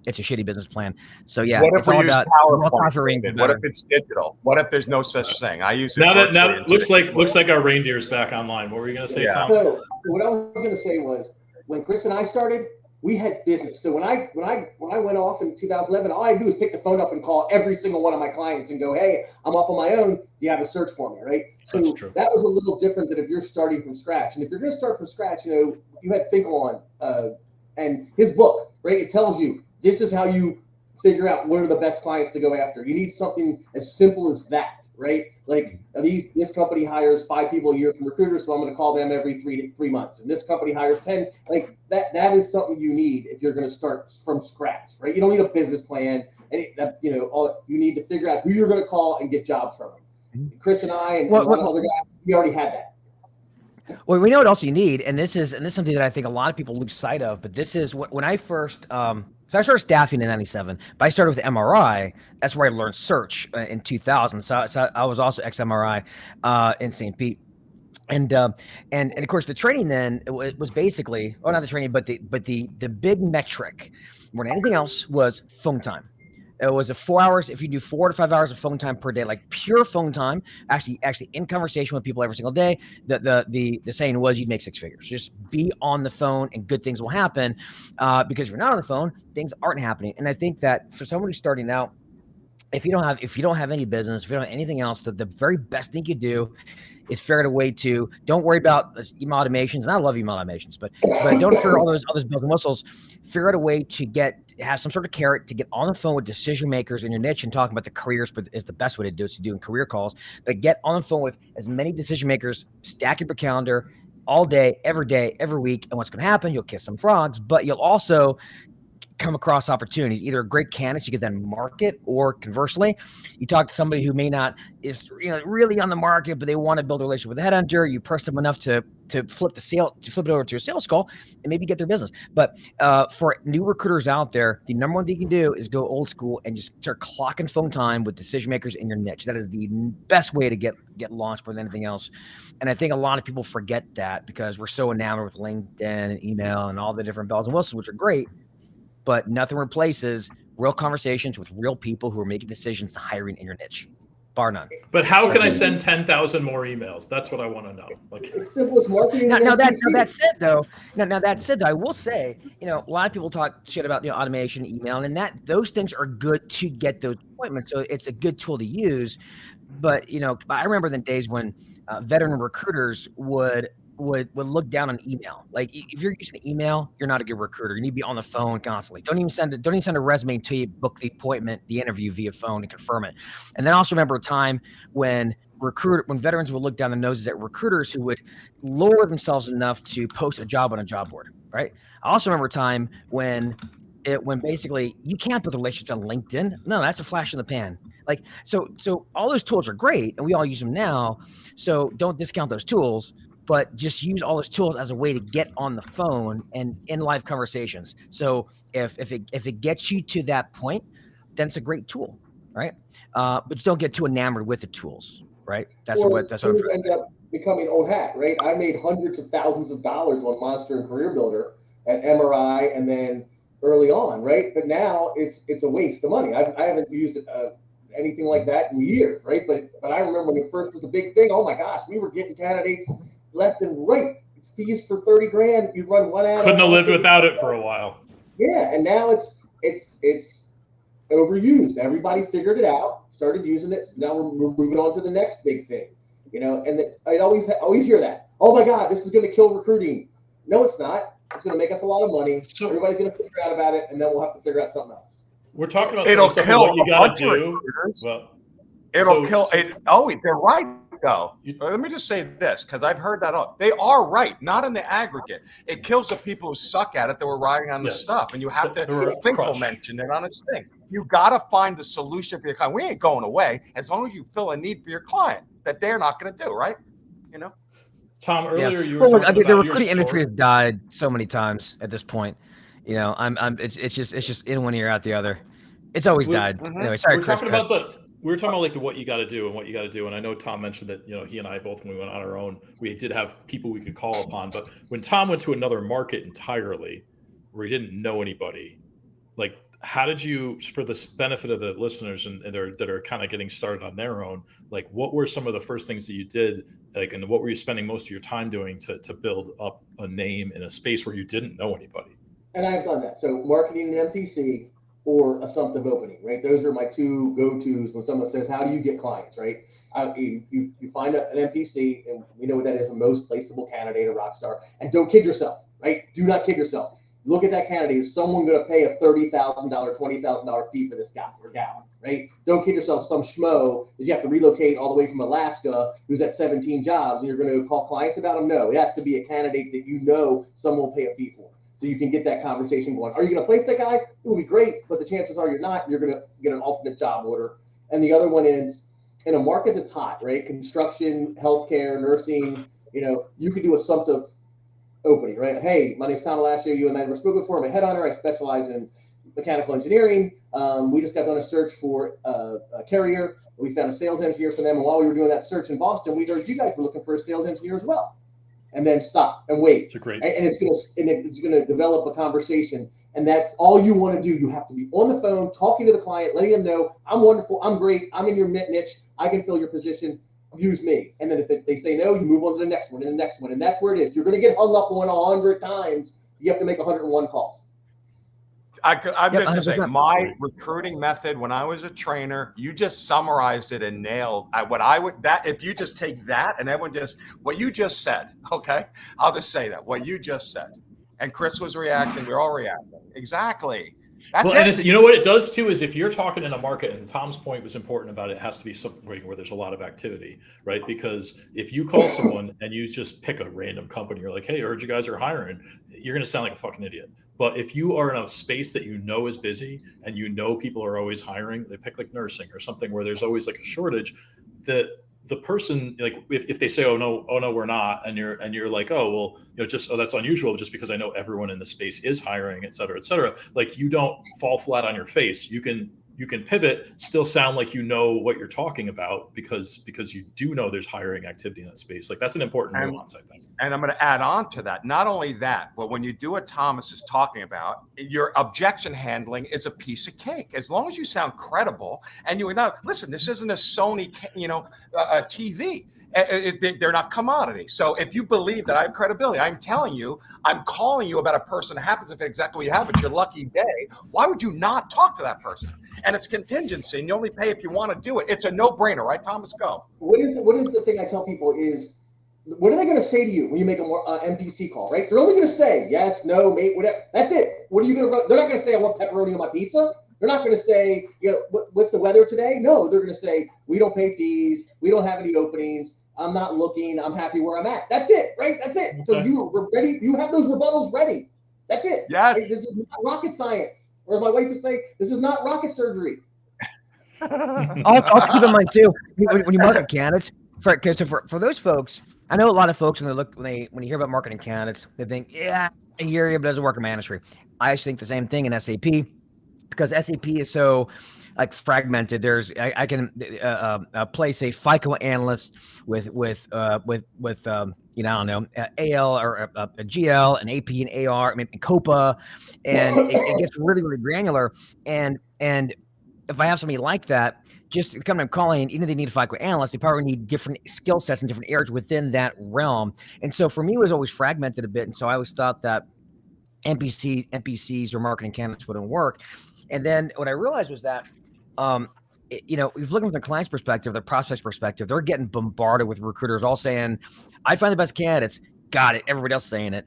it's a shitty business plan. So yeah, what if it's all about PowerPoint? What if it's digital? What if there's no such thing? I use it. Now looks like our reindeer's back online. What were you going to say, Tom? So what I was going to say was when Chris and I started, we had business. So when I went off in 2011, all I do is pick the phone up and call every single one of my clients and go, "Hey, I'm off on my own. Do you have a search for me?" Right. So that was a little different than if you're starting from scratch. And if you're going to start from scratch, you had Finkel on and his book, right? It tells you. This is how you figure out what are the best clients to go after. You need something as simple as that, right? Like this company hires 5 people a year from recruiters, so I'm going to call them every three months. And this company hires 10. Like that is something you need if you're going to start from scratch, right? You don't need a business plan. And you need to figure out who you're going to call and get jobs from them. Chris and I and one other guy, we already had that. Well, we know what else you need, and this is something that I think a lot of people lose sight of. But this is when I first. So I started staffing in 97, but I started with MRI. That's where I learned search in 2000. So I was also ex-MRI in St. Pete. And of course the training then was basically, not the training, but the big metric more than anything else was phone time. It was 4 hours. If you do 4 to 5 hours of phone time per day, like pure phone time, actually in conversation with people every single day, the saying was you'd make 6 figures. Just be on the phone and good things will happen. Because if you're not on the phone, things aren't happening. And I think that for somebody starting out, if you don't have any business, if you don't have anything else, the very best thing you do is figure out a way to don't worry about email automations. And I love email automations, but don't figure all those bells and whistles. Figure out a way to have some sort of carrot to get on the phone with decision makers in your niche and talking about the careers, but is the best way to do it. So doing career calls, but get on the phone with as many decision makers, stack your calendar all day, every week. And what's going to happen? You'll kiss some frogs, but you'll also come across opportunities, either great candidates you could then market, or conversely, you talk to somebody who may not is really on the market, but they want to build a relationship with a headhunter. You press them enough to flip it over to a sales call and maybe get their business. But for new recruiters out there, the number one thing you can do is go old school and just start clocking phone time with decision makers in your niche. That is the best way to get launched more than anything else. And I think a lot of people forget that because we're so enamored with LinkedIn and email and all the different bells and whistles, which are great, but nothing replaces real conversations with real people who are making decisions to hiring in your niche, bar none. But how can I send 10,000 more emails? That's what I want to know. Like, It's simple as marketing. Now that said, though, I will say, a lot of people talk shit about automation, email, and those things are good to get those appointments. So it's a good tool to use. But I remember the days when veteran recruiters would look down on email. Like, if you're using email, you're not a good recruiter. You need to be on the phone constantly. Don't even send a resume until you book the appointment, the interview via phone, and confirm it. And then I also remember a time when veterans would look down the noses at recruiters who would lower themselves enough to post a job on a job board. Right. I also remember a time when basically you can't put the relationship on LinkedIn. No, that's a flash in the pan. Like, so all those tools are great and we all use them now. So don't discount those tools, but just use all those tools as a way to get on the phone and in live conversations. So if it gets you to that point, then it's a great tool, right? But just don't get too enamored with the tools, right? That's what I'm trying. End up becoming old hat, right? I made hundreds of thousands of dollars on Monster and Career Builder at MRI, and then early on, right? But now it's a waste of money. I haven't used anything like that in years, right? But I remember when it first was a big thing. Oh my gosh, we were getting candidates left and right. Fees for $30,000. You run one ad. Couldn't have lived without it for a while. Yeah, and now it's overused. Everybody figured it out, started using it. So now we're moving on to the next big thing, And I always hear that. Oh my God, this is going to kill recruiting. No, it's not. It's going to make us a lot of money. So everybody's going to figure out about it, and then we'll have to figure out something else. We're talking about it'll kill what you got to do. Well, it'll kill it. Oh, they're right. Though. Let me just say this, because I've heard that all. They are right, not in the aggregate. It kills the people who suck at it that were riding on the stuff, and you have to. Finkel mentioned it on his thing. You got to find the solution for your client. We ain't going away as long as you fill a need for your client that they're not going to do, right? Tom, earlier you were talking about the recruiting industry has died so many times at this point. It's just in one ear out the other. It's always died. Anyway, sorry, Chris. We were talking about like what you got to do and what you got to do. And I know Tom mentioned that, he and I both, when we went on our own, we did have people we could call upon. But when Tom went to another market entirely where he didn't know anybody, like, how did you, for the benefit of the listeners and that are kind of getting started on their own, like, what were some of the first things that you did? Like, and what were you spending most of your time doing to build up a name in a space where you didn't know anybody? And I've done that. So marketing and MPC, or assumptive opening, right? Those are my two go-tos when someone says, how do you get clients, right? You find an NPC, and we know what that is, a most placeable candidate, a rock star. And don't kid yourself, right? Do not kid yourself. Look at that candidate. Is someone going to pay a $30,000, $20,000 fee for this guy or gal, right? Don't kid yourself, some schmo that you have to relocate all the way from Alaska who's at 17 jobs, and you're going to call clients about him? No, it has to be a candidate that someone will pay a fee for. So you can get that conversation going. Are you going to place that guy? It will be great, but the chances are you're not. You're going to get an alternate job order. And the other one is in a market that's hot, right? Construction, healthcare, nursing. You could do assumptive opening, right? Hey, my name's Thom Alascio. You and I were spoken before. I'm a headhunter. I specialize in mechanical engineering. We just got done a search for a carrier. We found a sales engineer for them. And while we were doing that search in Boston, we heard you guys were looking for a sales engineer as well. And then stop and wait. It's great. And it's gonna develop a conversation. And that's all you want to do. You have to be on the phone, talking to the client, letting them know, I'm wonderful, I'm great, I'm in your niche, I can fill your position, use me. And then if they say no, you move on to the next one and the next one. And that's where it is. You're going to get hung up on 100 times. You have to make 101 calls. I'm just going to say, my recruiting method when I was a trainer, you just summarized it and nailed if you just take that and everyone what you just said, okay? I'll just say that, what you just said. And Chris was reacting, we're all reacting. Exactly. That's And it. it's, you know what it does too is if you're talking in a market, and Tom's point was important about it has to be something where there's a lot of activity, right? Because if you call someone and you just pick a random company, you're like, hey, I heard you guys are hiring, you're going to sound like a fucking idiot. But if you are in a space that you know is busy and you know people are always hiring, they pick like nursing or something where there's always like a shortage, that the person, like if they say, oh no, we're not, and you're like, oh well, just, oh, that's unusual, just because I know everyone in the space is hiring, et cetera, like you don't fall flat on your face. You can pivot, still sound like you know what you're talking about, because you do know there's hiring activity in that space. Like that's an important nuance, I think. And I'm going to add on to that. Not only that, but when you do what Thomas is talking about, your objection handling is a piece of cake. As long as you sound credible and you know, listen, this isn't a Sony, a TV. They're not commodity. So if you believe that I have credibility, I'm telling you, I'm calling you about a person that happens to fit exactly what you have, it's your lucky day. Why would you not talk to that person? And it's contingency, and you only pay if you want to do it. It's a no-brainer, right, Thomas? Go. What is the thing I tell people is, what are they going to say to you when you make a MPC call, right? They're only going to say yes, no, mate, whatever. That's it. What are you going to? They're not going to say I want pepperoni on my pizza. They're not going to say, what's the weather today? No, they're going to say we don't pay fees, we don't have any openings, I'm not looking, I'm happy where I'm at. That's it, right? That's it. Okay. So you're ready. You have those rebuttals ready. That's it. Yes. Right? This is not rocket science, or as my wife would say, this is not rocket surgery. Also keep in mind too, when you market candidates, for those folks, I know a lot of folks when you hear about marketing candidates, they think, yeah, I hear you, but it doesn't work in my industry. I actually think the same thing in SAP, because SAP is so like fragmented. There's I can place a FICO analyst with I don't know, AL or a GL, an AP and AR, maybe COPA, and it gets really, really granular. And if I have somebody like that, just come and calling, even if they need a FICO analyst, they probably need different skill sets in different areas within that realm. And so for me, it was always fragmented a bit. And so I always thought that NPCs or marketing candidates wouldn't work. And then what I realized was that, if you're looking from the client's perspective, the prospect's perspective, they're getting bombarded with recruiters all saying, I find the best candidates. Got it. Everybody else saying it.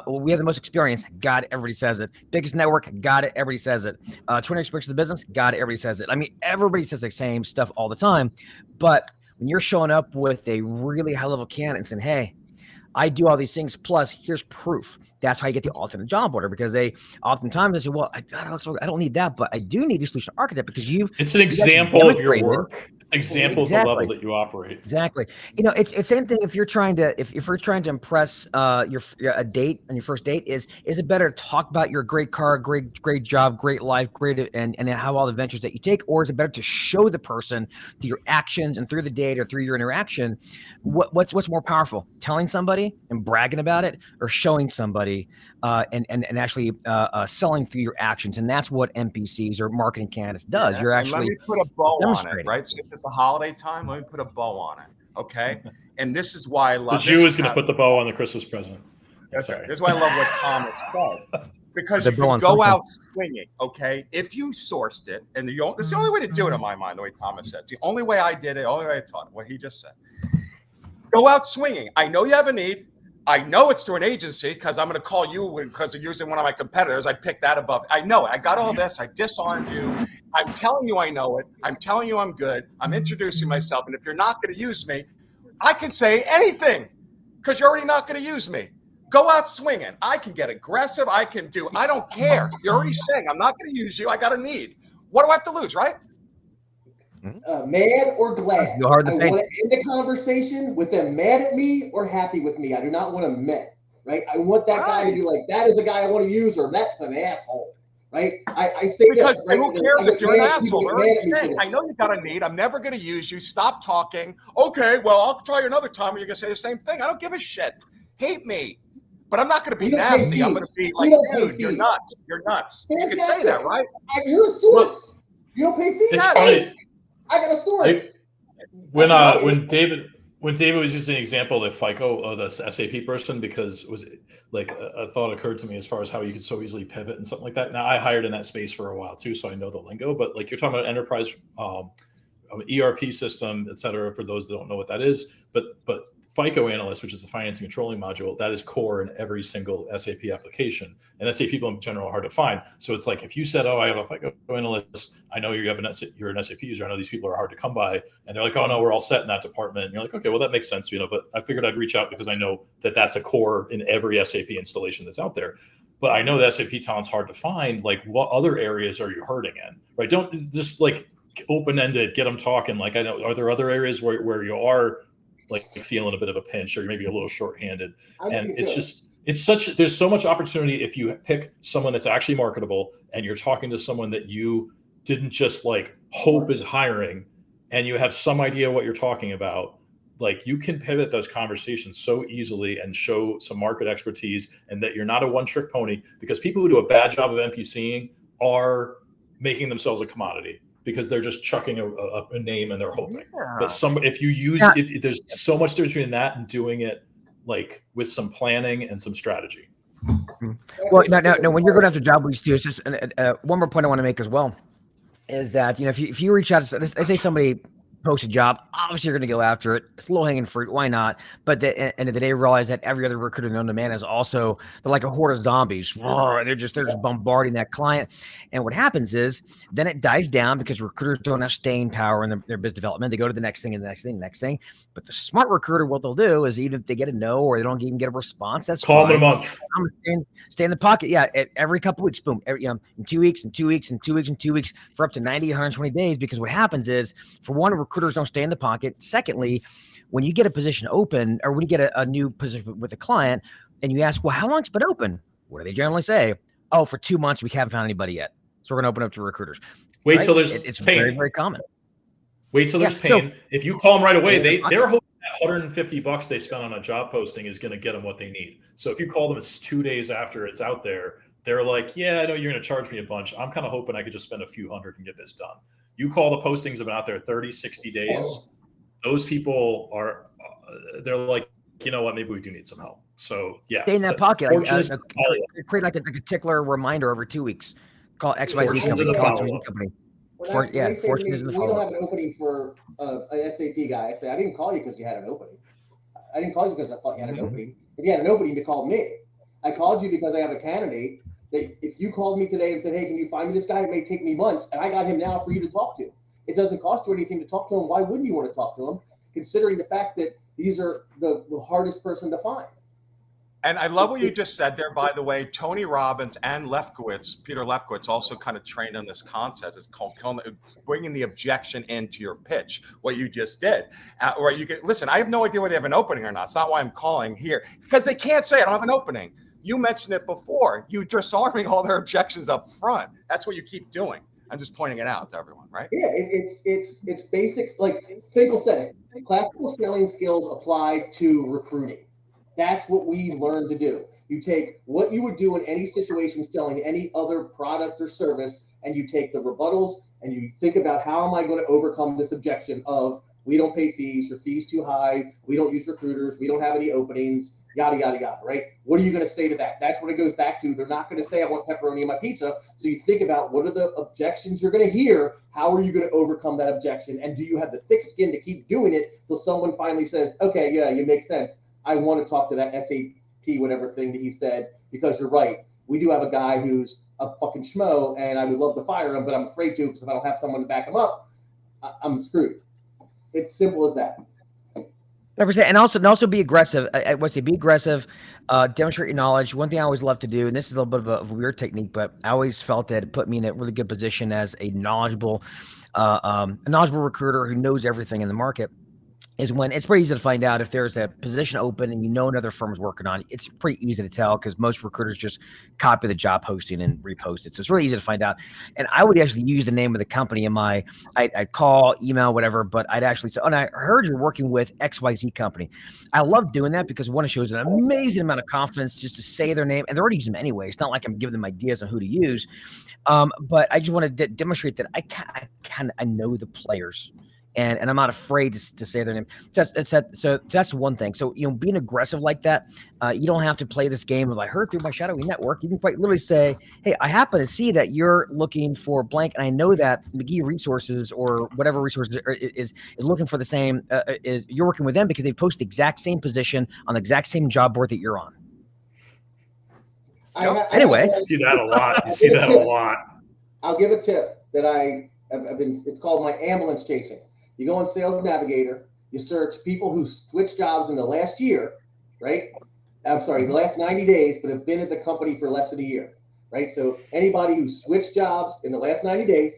We have the most experience. Got it. Everybody says it. Biggest network. Got it. Everybody says it. 20 experience in the business. Got it. Everybody says it. I mean, everybody says the same stuff all the time. But when you're showing up with a really high level candidate and saying, hey, I do all these things, plus here's proof. That's how you get the alternate job order, because they oftentimes say, well, I don't need that, but I do need a solution architect, because it's an example of your work. It's an example of the level that you operate. Exactly. It's same thing if you're trying to impress a date on your first date, is it better to talk about your great car, great job, great life, great and how all the ventures that you take, or is it better to show the person through your actions and through the date or through your interaction what's more powerful, telling somebody and bragging about it, or showing somebody and actually selling through your actions? And that's what NPCs or marketing candidates does. You're actually, let me put a bow on it, right? So if it's a holiday time, let me put a bow on it, okay? And this is why I love the Jew is going to put the bow on the Christmas present. That's right. This is why I love what Thomas said, because you can go out swinging, okay? If you sourced it, and this is the only way to do it in my mind, the way Thomas said. It's the only way I did it, the only way I taught it, what he just said. Go out swinging. I know you have a need. I know it's through an agency, because I'm going to call you because you're using one of my competitors. I picked that above. I know it. I got all this. I disarmed you. I'm telling you I know it. I'm telling you I'm good. I'm introducing myself. And if you're not going to use me, I can say anything, because you're already not going to use me. Go out swinging. I can get aggressive. I don't care. You're already saying I'm not going to use you. I got a need. What do I have to lose, right? Mad or glad. I want to end the conversation with them mad at me or happy with me. I do not want them met, right? I want that guy to be like, that is the guy I want to use, or that's an asshole, right? I say because this, right? Who cares if you're an asshole? I know you got a need. I'm never going to use you. Stop talking. Okay, well, I'll try you another time, and you're going to say the same thing. I don't give a shit. Hate me. But I'm not going to be nasty. I'm going to be like, dude, you're nuts. You're nuts. You can say that, right? You're a source. You don't pay fees. It's funny. I got a source. When David was using the example of FICO of the SAP person, because it was like a thought occurred to me as far as how you could so easily pivot and something like that. Now I hired in that space for a while too, so I know the lingo. But like you're talking about enterprise ERP system, et cetera, for those that don't know what that is. But FICO analyst, which is the financing controlling module, that is core in every single SAP application. And SAP people in general are hard to find. So it's like if you said, "Oh, I have a FICO analyst. I know you're an SAP user. I know these people are hard to come by," and they're like, "Oh no, we're all set in that department." And you're like, "Okay, well that makes sense, But I figured I'd reach out because I know that that's a core in every SAP installation that's out there. But I know the SAP talent's hard to find. Like, what other areas are you hurting in? Right? Don't just like open-ended, get them talking. Like, I know, are there other areas where you are like feeling a bit of a pinch or maybe a little shorthanded? And there's so much opportunity if you pick someone that's actually marketable and you're talking to someone that you didn't just like hope is hiring and you have some idea what you're talking about. Like, you can pivot those conversations so easily and show some market expertise, and that you're not a one-trick pony, because people who do a bad job of NPCing are making themselves a commodity because they're just chucking a name and they're hoping. Yeah. But if there's so much difference between that and doing it like with some planning and some strategy. Well, now, when you're going after job leads too, it's just one more point I want to make as well is that if you reach out, let's say somebody post a job, obviously you're going to go after it. It's low hanging fruit. Why not? But at the end of the day, realize that every other recruiter known to man is also, they're like a horde of zombies. They're just bombarding that client. And what happens is then it dies down because recruiters don't have staying power in their business development. They go to the next thing and the next thing, next thing. But the smart recruiter, what they'll do is even if they get a no or they don't even get a response, that's call them fine. in a month. I'm gonna stay in the pocket. Yeah. Every couple of weeks, boom. In 2 weeks and 2 weeks and 2 weeks and 2 weeks for up to 90, 120 days. Because what happens is, for one, recruiters don't stay in the pocket. Secondly, when you get a position open or when you get a new position with a client and you ask, well, how long it's been open? What do they generally say? Oh, for 2 months, we haven't found anybody yet. So we're going to open up to recruiters. Wait till there's it's pain. very, very common. Wait till there's pain. So, if you call them right away, they're hoping that $150 they spent on a job posting is going to get them what they need. So if you call them 2 days after it's out there, they're like, yeah, I know you're going to charge me a bunch. I'm kind of hoping I could just spend a few hundred and get this done. You call the postings have been out there 30, 60 days. Those people are, they're like, you know what, maybe we do need some help. So yeah. Stay in that pocket. Create like a tickler reminder every 2 weeks. Call XYZ company. Fortune is in the follow-up. We don't have an opening for an SAP guy. I say, I didn't call you because you had an opening. I didn't call you because I thought you had an opening. If you had an opening, you called me. I called you because I have a candidate that if you called me today and said, hey, can you find me this guy? It may take me months, and I got him now for you to talk to. It doesn't cost you anything to talk to him. Why wouldn't you want to talk to him, considering the fact that these are the hardest person to find? And I love what you just said there, by the way. Tony Robbins and Peter Lefkowitz also kind of trained on this concept. It's called bringing the objection into your pitch, what you just did. Or you can listen, I have no idea whether they have an opening or not. It's not why I'm calling here, because they can't say I don't have an opening. You mentioned it before. You're disarming all their objections up front. That's what you keep doing. I'm just pointing it out to everyone, right? Yeah, it's basics. Like Finkel said, classical selling skills applied to recruiting. That's what we've learned to do. You take what you would do in any situation selling any other product or service, and you take the rebuttals and you think about how am I going to overcome this objection of we don't pay fees, your fees too high, we don't use recruiters, we don't have any openings, yada, yada, yada, right? What are you going to say to that? That's what it goes back to. They're not going to say, I want pepperoni in my pizza. So you think about what are the objections you're going to hear? How are you going to overcome that objection? And do you have the thick skin to keep doing it till someone finally says, okay, yeah, you make sense. I want to talk to that SAP, whatever thing that he said, because you're right. We do have a guy who's a fucking schmo, and I would love to fire him, but I'm afraid to because if I don't have someone to back him up, I'm screwed. It's simple as that. 100%. And also be aggressive. I would say be aggressive, demonstrate your knowledge. One thing I always love to do, and this is a little bit of a weird technique, but I always felt that it put me in a really good position as a knowledgeable recruiter who knows everything in the market, is when it's pretty easy to find out if there's a position open and another firm is working on it. It's pretty easy to tell because most recruiters just copy the job posting and repost it. So it's really easy to find out. And I would actually use the name of the company in I'd call, email, whatever, but I'd actually say, and I heard you're working with XYZ company. I love doing that because one, it shows an amazing amount of confidence just to say their name, and they're already using them anyway. It's not like I'm giving them ideas on who to use. But I just want to demonstrate that I know the players and I'm not afraid to say their name. So that's one thing. So being aggressive like that, you don't have to play this game of I heard through my shadowy network. You can quite literally say, hey, I happen to see that you're looking for blank, and I know that McGee Resources or whatever resources is looking for the same. Is you're working with them because they post the exact same position on the exact same job board that you're on. Anyway, you see that a lot. You see that a lot. I'll give a tip that I've been. It's called my ambulance chasing. You go on Sales Navigator. You search people who switched jobs in the last year, right? I'm sorry, the last 90 days, but have been at the company for less than a year, right? So anybody who switched jobs in the last 90 days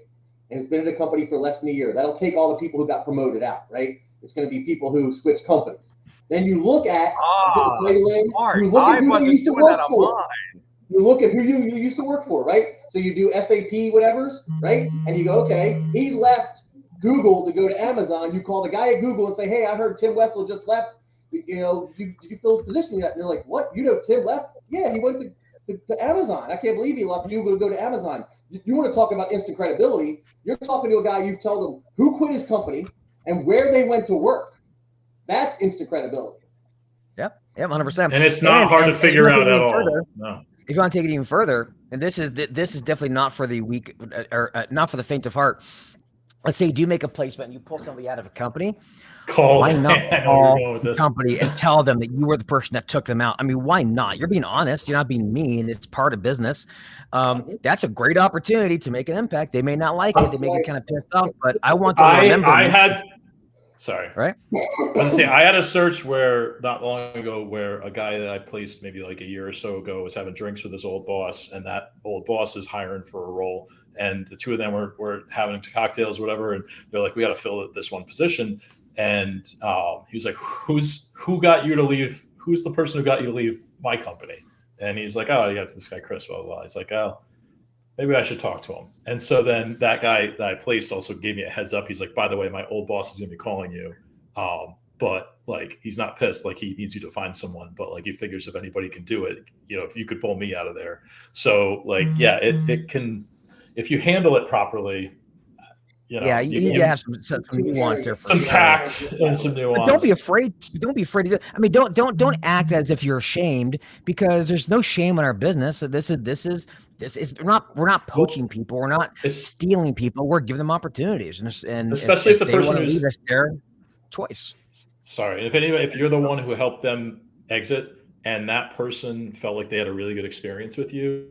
and has been at a company for less than a year, that'll take all the people who got promoted out, right? It's going to be people who switched companies. Then you look at smart. You look at I who wasn't you used to doing work that on for. mine. You look at who you used to work for, right? So you do SAP whatever's, right? And you go, okay, he left Google to go to Amazon. You call the guy at Google and say, hey, I heard Tim Wessel just left. Did you fill his position yet? And they're like, what? Tim left? Yeah, he went to Amazon. I can't believe he left Google to go to Amazon. You want to talk about instant credibility? You're talking to a guy, you've told him who quit his company and where they went to work. That's instant credibility. Yep, 100%. And it's not hard to figure out at all. No. If you want to take it even further, and this is definitely not for the weak or not for the faint of heart. Let's say you do make a placement and you pull somebody out of a company. Why not call the company and tell them that you were the person that took them out? I mean, why not? You're being honest. You're not being mean. It's part of business. That's a great opportunity to make an impact. They may not like it. They may get kind of pissed off, but I want to remember. Sorry. Right? I was going to say, I had a search where not long ago where a guy that I placed maybe like a year or so ago was having drinks with his old boss, and that old boss is hiring for a role. And the two of them were having cocktails, whatever. And they're like, we got to fill this one position. And he was like, who got you to leave? Who's the person who got you to leave my company? And he's like, oh, yeah, it's this guy, Chris, blah, blah, blah. He's like, oh, maybe I should talk to him. And so then that guy that I placed also gave me a heads up. He's like, by the way, my old boss is going to be calling you. But like, he's not pissed. Like, he needs you to find someone, but like, he figures if anybody can do it, if you could pull me out of there. So like, yeah, it can, if you handle it properly, you need to have some nuance there. Some tact and some nuance. But don't be afraid. Don't be afraid to do it. I mean, don't act as if you're ashamed, because there's no shame in our business. So this is we're not poaching people. We're not stealing people. We're giving them opportunities, and especially if the person who's their choice. Sorry, if you're the one who helped them exit, and that person felt like they had a really good experience with you.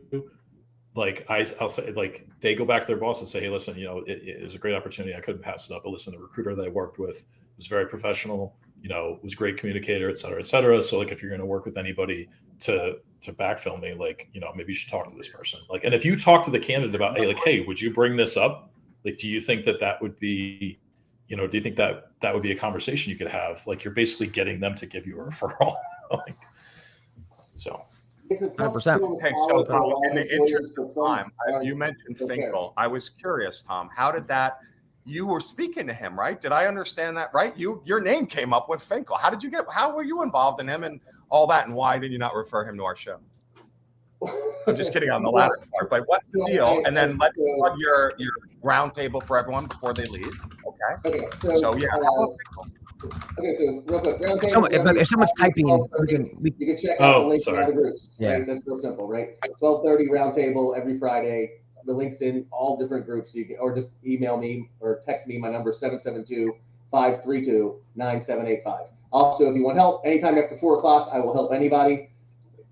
Like I'll say, like they go back to their boss and say, hey, listen, it was a great opportunity. I couldn't pass it up. But listen, the recruiter that I worked with was very professional, was a great communicator, et cetera, et cetera. So like, if you're going to work with anybody to backfill me, like, maybe you should talk to this person. Like, and if you talk to the candidate about, hey, would you bring this up? Like, do you think that would be, do you think that would be a conversation you could have? Like, you're basically getting them to give you a referral. So. 100%. Okay, so in the interest of time, you mentioned Finkel. I was curious, Tom, how did that? You were speaking to him, right? Did I understand that right? Your name came up with Finkel. How were you involved in him and all that, and why did you not refer him to our show? I'm just kidding on the latter part, but what's the deal? And then let's plug your round table for everyone before they leave. Okay. So yeah. Okay, so real quick, if someone's typing, you can check out the links in all the groups. Yeah. Right? That's real simple, right? 12:30 roundtable every Friday. The links in all different groups. Or just email me or text me. My number is 772-532-9785. Also, if you want help anytime after 4:00, I will help anybody.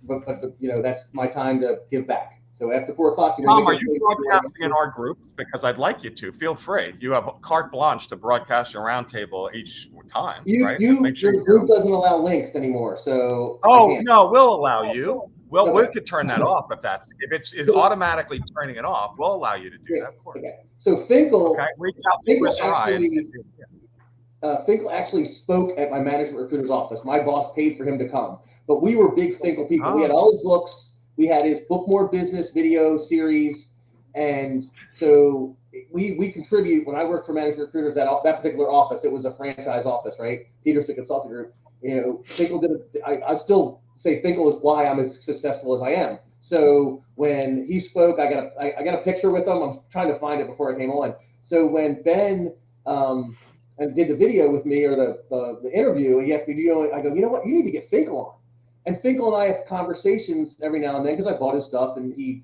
But that's my time to give back. So after 4:00, Tom, are you broadcasting in our groups? Because I'd like you to. Feel free. You have carte blanche to broadcast your roundtable each time, right? Your group doesn't allow links anymore, so. Oh no, we'll allow you. Well, we could turn that off if it's automatically turning it off. We'll allow you to do that, of course. Okay. So Finkel. Okay. Reach out to Chris Ryan. Finkel actually spoke at my management recruiter's office. My boss paid for him to come, but we were big Finkel people. We had all his books. We had his Book More Business video series, and so we contribute. When I worked for management recruiters, that particular office, it was a franchise office, right? Peterson Consulting Group. Finkel did it. I still say Finkel is why I'm as successful as I am. So when he spoke, I got a picture with him. I'm trying to find it before I came on. So when Ben and did the video with me or the interview, he asked me, I go, you know what, you need to get Finkel on. And Finkel and I have conversations every now and then because I bought his stuff and he's,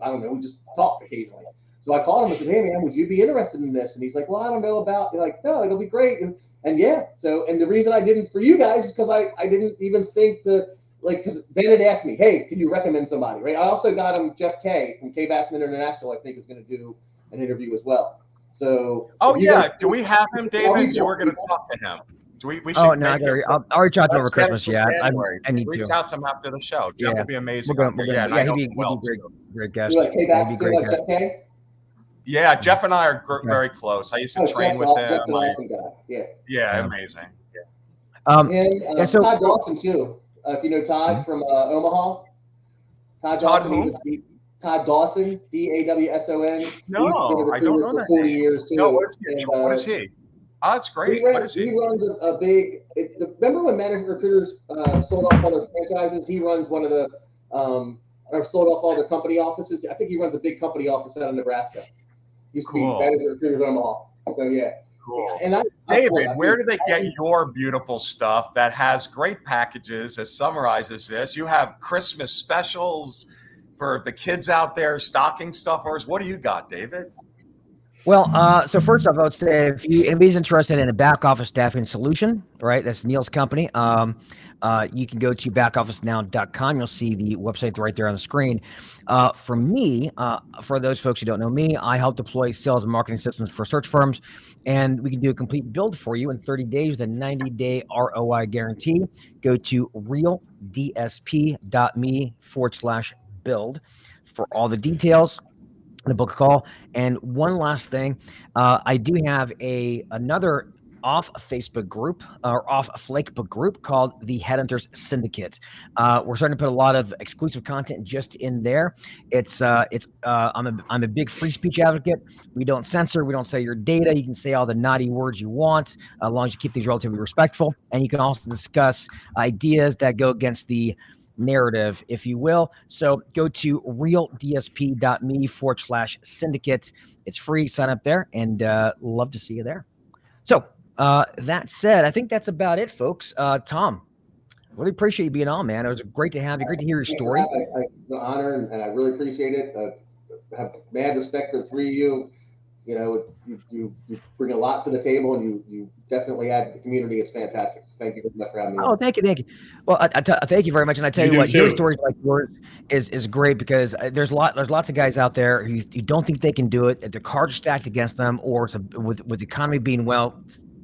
I don't know, we just talk occasionally. So I called him and said, hey man, would you be interested in this? And he's like, well, I don't know about, like, no, it'll be great. And yeah, so, and the reason I didn't for you guys is because I didn't even think to, like, because Ben had asked me, hey, can you recommend somebody, right? I also got him Jeff K from K Bassman International, I think is going to do an interview as well. So, oh yeah, do we have him, David? You were going to talk to him. We should. Oh no, I'll reach out to him over Christmas. Yeah, I need reach to out to him after the show. Jeff will be amazing. He'd be great guest. Like Jeff K? Yeah, Jeff and I are very close. I used to train with him. Awesome guy. Yeah, amazing. And so Todd Dawson too. If you know Todd from Omaha, Todd Dawson, Dawson, DAWSON. No, I don't know that. 40 years too. No, what is he? Oh, that's great. He runs a big. Remember when Management Recruiters sold off all their franchises? He runs one of the or sold off all their company offices. I think he runs a big company office out of Nebraska. Used to be Management Recruiters Omaha. So yeah. Cool. And David, where do they get your beautiful stuff that has great packages that summarizes this? You have Christmas specials for the kids out there, stocking stuffers. What do you got, David? Well, so first off, I would say if anybody's interested in a back office staffing solution, right? That's Neil's company. You can go to backofficenow.com. You'll see the website right there on the screen. For me, for those folks who don't know me, I help deploy sales and marketing systems for search firms, and we can do a complete build for you in 30 days with a 90-day ROI guarantee. Go to realdsp.me/build for all the details. The book call. And one last thing, I do have another off Facebook group or off Flakebook group called the Headhunters Syndicate. We're starting to put a lot of exclusive content just in there. I'm a big free speech advocate. We don't censor. We don't say your data. You can say all the naughty words you want, as long as you keep things relatively respectful. And you can also discuss ideas that go against the narrative, if you will. So go to realdsp.me/syndicate. It's free. Sign up there, and love to see you there. So that said, I think that's about it, folks. Thom, really appreciate you being on, man. It was great to have you. Great to hear your story. It's an honor, and I really appreciate it. I have mad respect for the three of you. You bring a lot to the table, and you definitely add to the community. It's fantastic. Thank you very much for having me. Oh, thank you. Well, I thank you very much. And I tell you what, your stories like yours is great, because there's lots of guys out there who don't think they can do it. Their cards are stacked against them, or with the economy being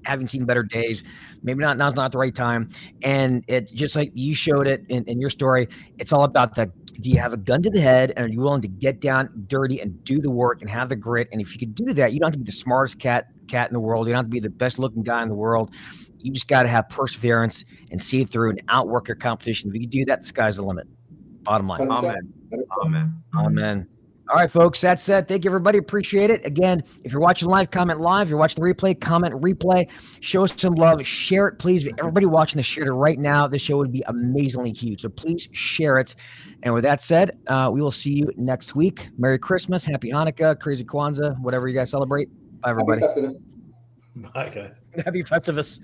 having seen better days, maybe now's not the right time. And it just like you showed it in your story, it's all about do you have a gun to the head, and are you willing to get down dirty and do the work and have the grit? And if you can do that, you don't have to be the smartest cat in the world. You don't have to be the best looking guy in the world. You just got to have perseverance and see it through and outwork your competition. If you can do that, the sky's the limit. Bottom line. Amen. All right, folks, that's it. Thank you, everybody. Appreciate it. Again, if you're watching live, comment live. If you're watching the replay, comment replay. Show us some love. Share it, please. Everybody watching the share it right now, this show would be amazingly huge. So please share it. And with that said, we will see you next week. Merry Christmas, Happy Hanukkah, Crazy Kwanzaa, whatever you guys celebrate. Bye, everybody. Bye, guys. Happy Festivus.